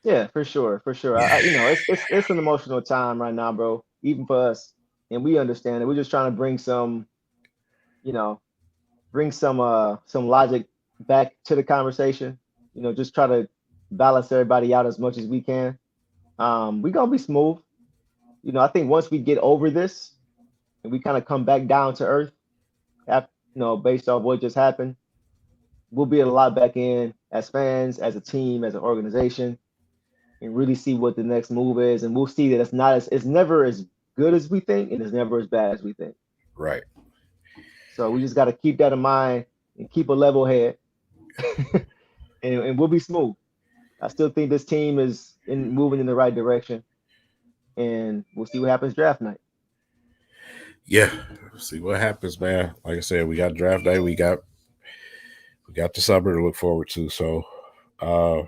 Yeah, for sure. For sure. It's an emotional time right now, bro. Even for us. And we understand it. We're just trying to you know, bring some logic back to the conversation. Just try to balance everybody out as much as we can. We're gonna be smooth. I think once we get over this and we kind of come back down to earth, after, based off what just happened, we'll be a lot back in as fans, as a team, as an organization, and really see what the next move is. And we'll see that it's never as good as we think, and it's never as bad as we think. right. So we just got to keep that in mind and keep a level head, and we'll be smooth. I still think this team is moving in the right direction, and we'll see what happens draft night. Yeah. See what happens, man. Like I said, we got draft day. We got the summer to look forward to. So, uh,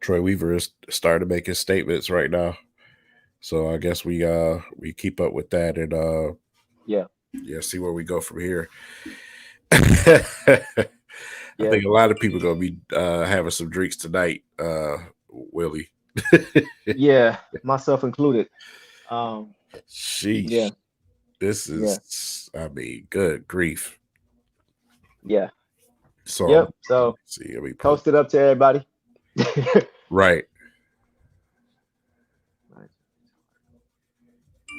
Troy Weaver is starting to make his statements right now. So I guess we keep up with that and Yeah, yeah, see where we go from here. I yeah, think a lot of people gonna be having some drinks tonight, Willie. yeah, myself included. Um, Sheesh. yeah, This yeah, is I mean, good grief. yeah, So yep. So see, let me pull toast it up to everybody. right.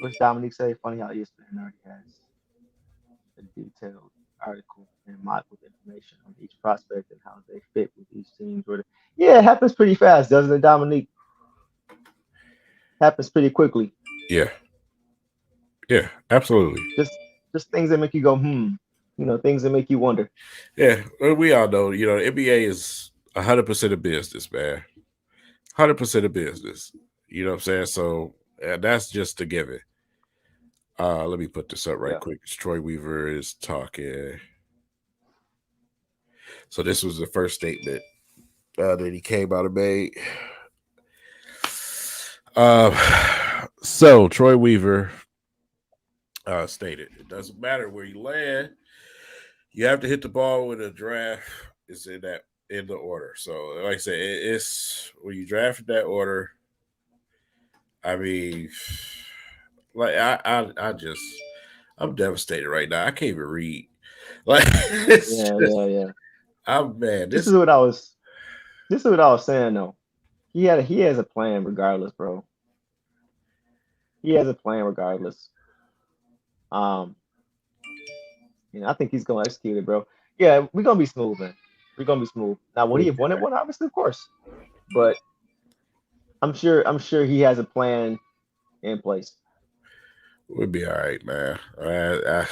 What's Dominique say? Funny how ESPN already has a detailed article and mock with information on each prospect and how they fit with each team. Yeah, it happens pretty fast, doesn't it, Dominique? Happens pretty quickly. Yeah. Yeah, absolutely. Just just things that make you go, hmm. Things that make you wonder. Yeah, well, we all know, the NBA is 100% of business, man. 100% of business. You know what I'm saying? So that's just a given. Let me put this up right Yeah. quick. Troy Weaver is talking. So this was the first statement that he came out and made. So Troy Weaver stated, it doesn't matter where you land, you have to hit the ball when the draft is in the order. So like I said, it's when you draft in that order. I mean, like I'm devastated right now. I can't even read. Like it's Yeah, just yeah, yeah. I'm man. This This is what I was this is what I was saying though. He has a plan regardless, bro. He has a plan regardless. Um, I think he's gonna execute it, bro. Yeah, we're gonna be smooth, man. We're gonna be smooth. Now, would he have won it one? Obviously, of course. But I'm sure he has a plan in place. would be all right, man. Yeah.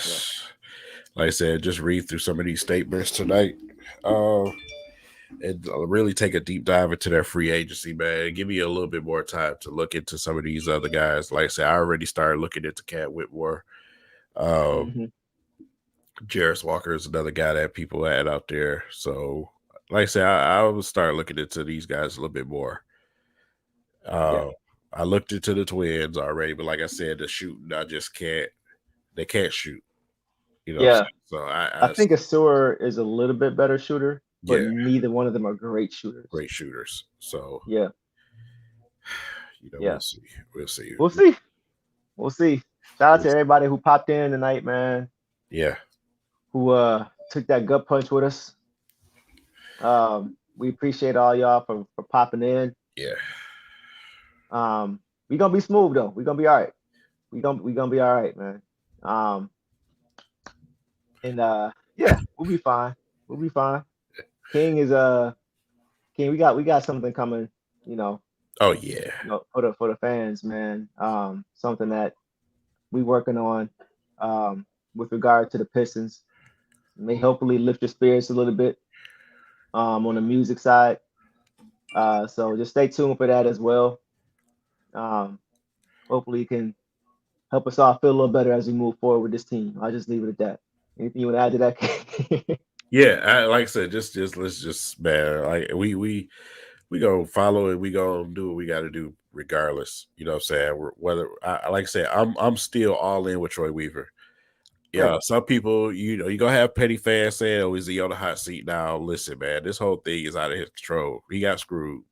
like I said, just read through some of these statements tonight. And really take a deep dive into their free agency, man. Give me a little bit more time to look into some of these other guys. Like I said, I already started looking into Cat Whitmore. Mhm. Jarris Walker is another guy that people had out there. So, like I said, I will start looking into these guys a little bit more. Yeah. I looked into the Twins already, but like I said, the shooting, I just can't. They can't shoot. You know what I'm Yeah. saying? So I think Asur is a little bit better shooter, but yeah, neither one of them are great shooters. great shooters. So Yeah. we'll Yeah. see. We'll see. We'll see. We'll see. Shout out We'll to see. everybody who popped in tonight, man. Yeah. Who took that gut punch with us. We appreciate all y'all for popping in. Yeah. We gonna be smooth though. We gonna be all right. We gonna be all right, man. And yeah, we'll be fine. We'll be fine. King is King. We got something coming. You know, Oh yeah. for the fans, man. Something that we working on. With regard to the Pistons, may hopefully lift your spirits a little bit. On the music side. So just stay tuned for that as well. Hopefully you can help us all feel a little better as we move forward with this team. I'll just leave it at that. Anything you want to add to that? Yeah, like I said, just let's just man, like we gonna follow it. We gonna do what we got to do regardless. You know what I'm saying? Whether like I said, I'm still all in with Troy Weaver. Yeah, Right. some people, you're gonna have petty fans saying, "Oh, is he on the hot seat now?" Listen, man, this whole thing is out of his control. He got screwed.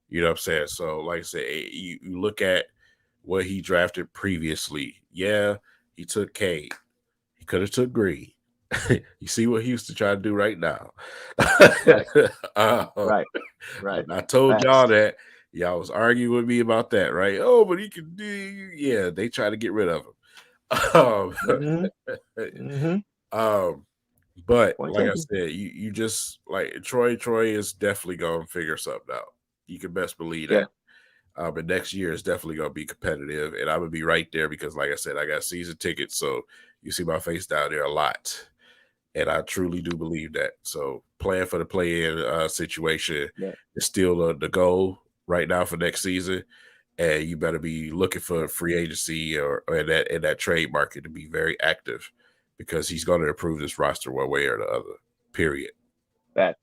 You know what I'm saying? So, like I said, you look at what he drafted previously. Yeah, he took Cade. He could have took Green. You see what Houston trying to do right now. Right. uh, Right. Right. I told Facts. y'all that. Y'all was arguing with me about that, right? Oh, but he can do. Yeah, they try to get rid of him. Mm-hmm. Mm-hmm. Um, but Point like I taken. said, you just like Troy is definitely gonna figure something out. You can best believe Yeah. that. But next year is definitely gonna be competitive, and I'm gonna be right there because, like I said, I got season tickets, so you see my face down there a lot, and I truly do believe that. So playing for the play-in situation Yeah. is still the goal right now for next season, and you better be looking for free agency or in that trade market to be very active because he's going to improve this roster one way or the other. Period. Facts.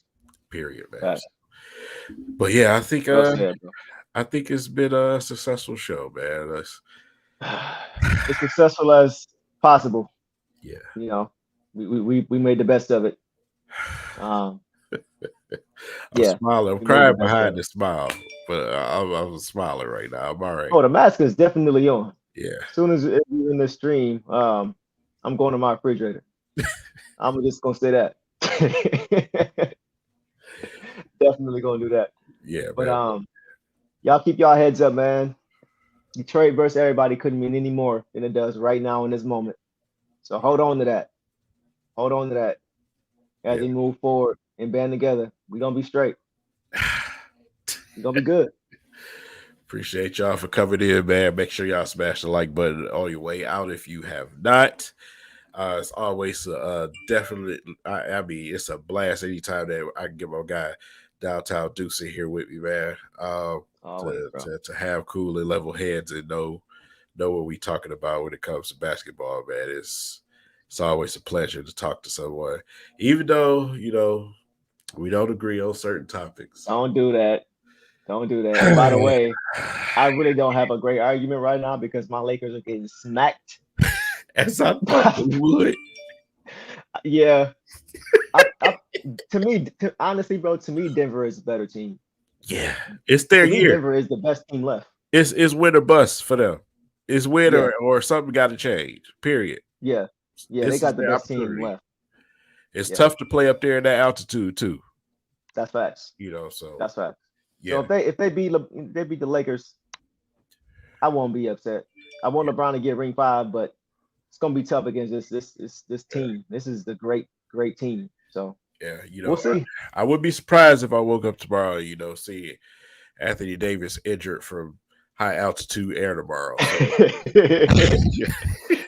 Period, man. Facts. But yeah, Well said, bro. I think it's been a successful show, man. As successful as possible. Yeah. You know, we made the best of it. I'm Yeah. smiling. I'm We made the crying best of behind it. the smile, but I'm smiling right now. I'm all right. Oh, the mask is definitely on. Yeah. As soon as you're in the stream, I'm going to my refrigerator. I'm just gonna say that. Definitely gonna do that. Yeah, But man. y'all keep y'all heads up, man. Detroit versus everybody couldn't mean any more than it does right now in this moment. So hold on to that. Hold on to that. As Yeah. we move forward and band together, we're gonna be straight. We're gonna be good. Appreciate y'all for coming in, man. Make sure y'all smash the like button on your way out if you have not. It's always definitely. I mean, it's a blast anytime that I can get my guy downtown Deuce in here with me, man. Always, bro. To have cool and level heads and know what we talking about when it comes to basketball, man. It's always a pleasure to talk to someone, even though we don't agree on certain topics. Don't do that. Don't do that. And by the way, I really don't have a great argument right now because my Lakers are getting smacked. As I thought they would. Yeah. Honestly, bro, to me, Denver is a better team. Yeah, it's their To me, year. Denver is the best team left. It's win or bust for them. It's win Yeah. or something got to change. Period. Yeah. Yeah, This they is got the their best team opportunity. left. It's Yeah. tough to play up there in that altitude too. That's facts. So That's facts. yeah. So if they beat the Lakers, I won't be upset. I want LeBron to get ring 5, but it's gonna be tough against this team. This is the great team. So Yeah, we'll see. I would be surprised if I woke up tomorrow, see Anthony Davis injured from high altitude air tomorrow. So.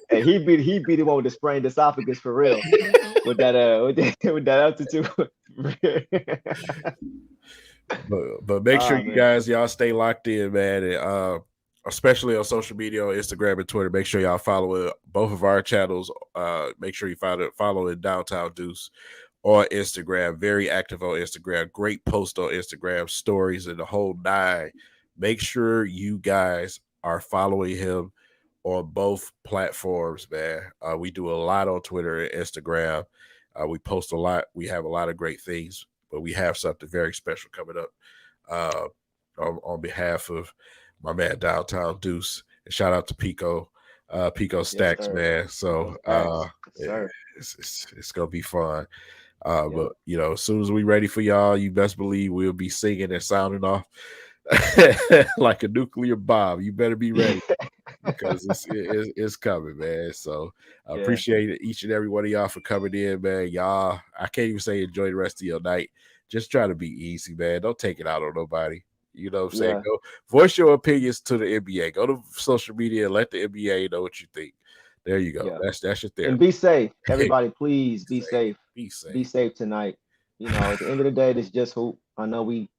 Hey, he be the one with the sprained esophagus for real. with that altitude. But make sure Oh, you man. guys, y'all stay locked in, man. And, especially on social media, on Instagram and Twitter. Make sure y'all follow both of our channels. Make sure you follow it Downtown Deuce on Instagram. Very active on Instagram. Great post on Instagram, stories and the whole nine. Make sure you guys are following him on both platforms, man. We do a lot on Twitter and Instagram. We post a lot. We have a lot of great things, but we have something very special coming up on behalf of my man Downtown Deuce. And shout out to Pico Stacks, sir. man. So Yes, it's gonna be fun. Yeah. But as soon as we ready for y'all, you best believe we'll be singing and sounding off like a nuclear bomb. You better be ready because it's coming, man. So I Yeah. appreciate each and every one of y'all for coming in, man. Y'all, I can't even say enjoy the rest of your night. Just try to be easy, man. Don't take it out on nobody. You know what I'm saying? Yeah. Go voice your opinions to the NBA. Go to social media and let the NBA know what you think. There you go. Yeah. That's your therapy. And be safe. Everybody, please be safe. Be safe. Be safe tonight. At the end of the day, this is just hoop. I know we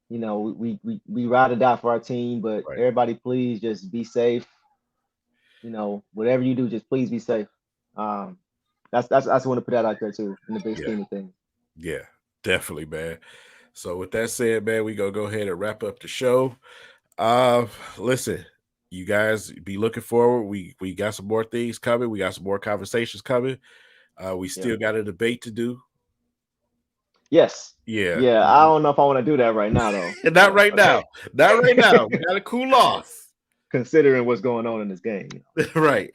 ride or die for our team, but Right. everybody, please just be safe. Whatever you do, just please be safe. That's I just want to put that out there too, in the big scheme of things. Yeah, definitely, man. So with that said, man, we gonna go ahead and wrap up the show. Listen, you guys be looking forward. We got some more things coming. We got some more conversations coming. We still got a debate to do. Yes. Yeah. Yeah. I don't know if I want to do that right now, though. Not right now. Not right now. We gotta cool off. Considering what's going on in this game. Right.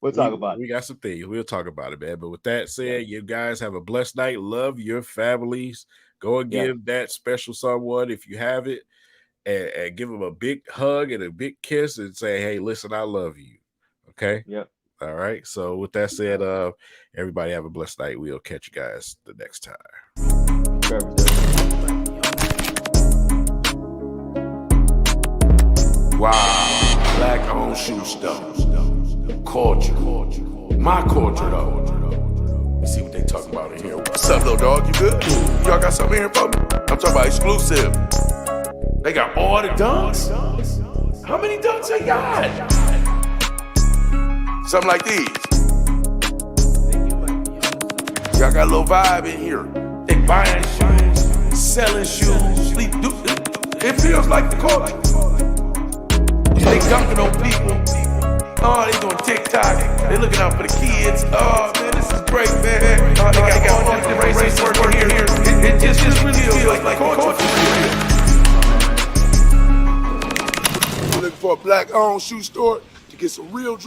We'll talk about it. We got some things. We'll talk about it, man. But with that said, you guys have a blessed night. Love your families. Go and give that special someone, if you have it, and give them a big hug and a big kiss and say, hey, listen, I love you. Okay? Yep. All right. So with that said, everybody have a blessed night. We'll catch you guys the next time. Wow, black-owned shoe store. Culture. My culture, though. Let's see what they talking about in here. What's up, little dog? You good? Y'all got something here for me? I'm talking about exclusive. They got all the dunks? How many dunks they got? Something like these. Y'all got a little vibe in here. They buying shoes, selling shoes. It feels like the culture. They dunking on people. Oh, they doing TikTok. They looking out for the kids. Oh, man, this is great, man. Oh, they got all the races working here. It just really feels like culture. You're looking for a black-owned shoe store to get some real drip.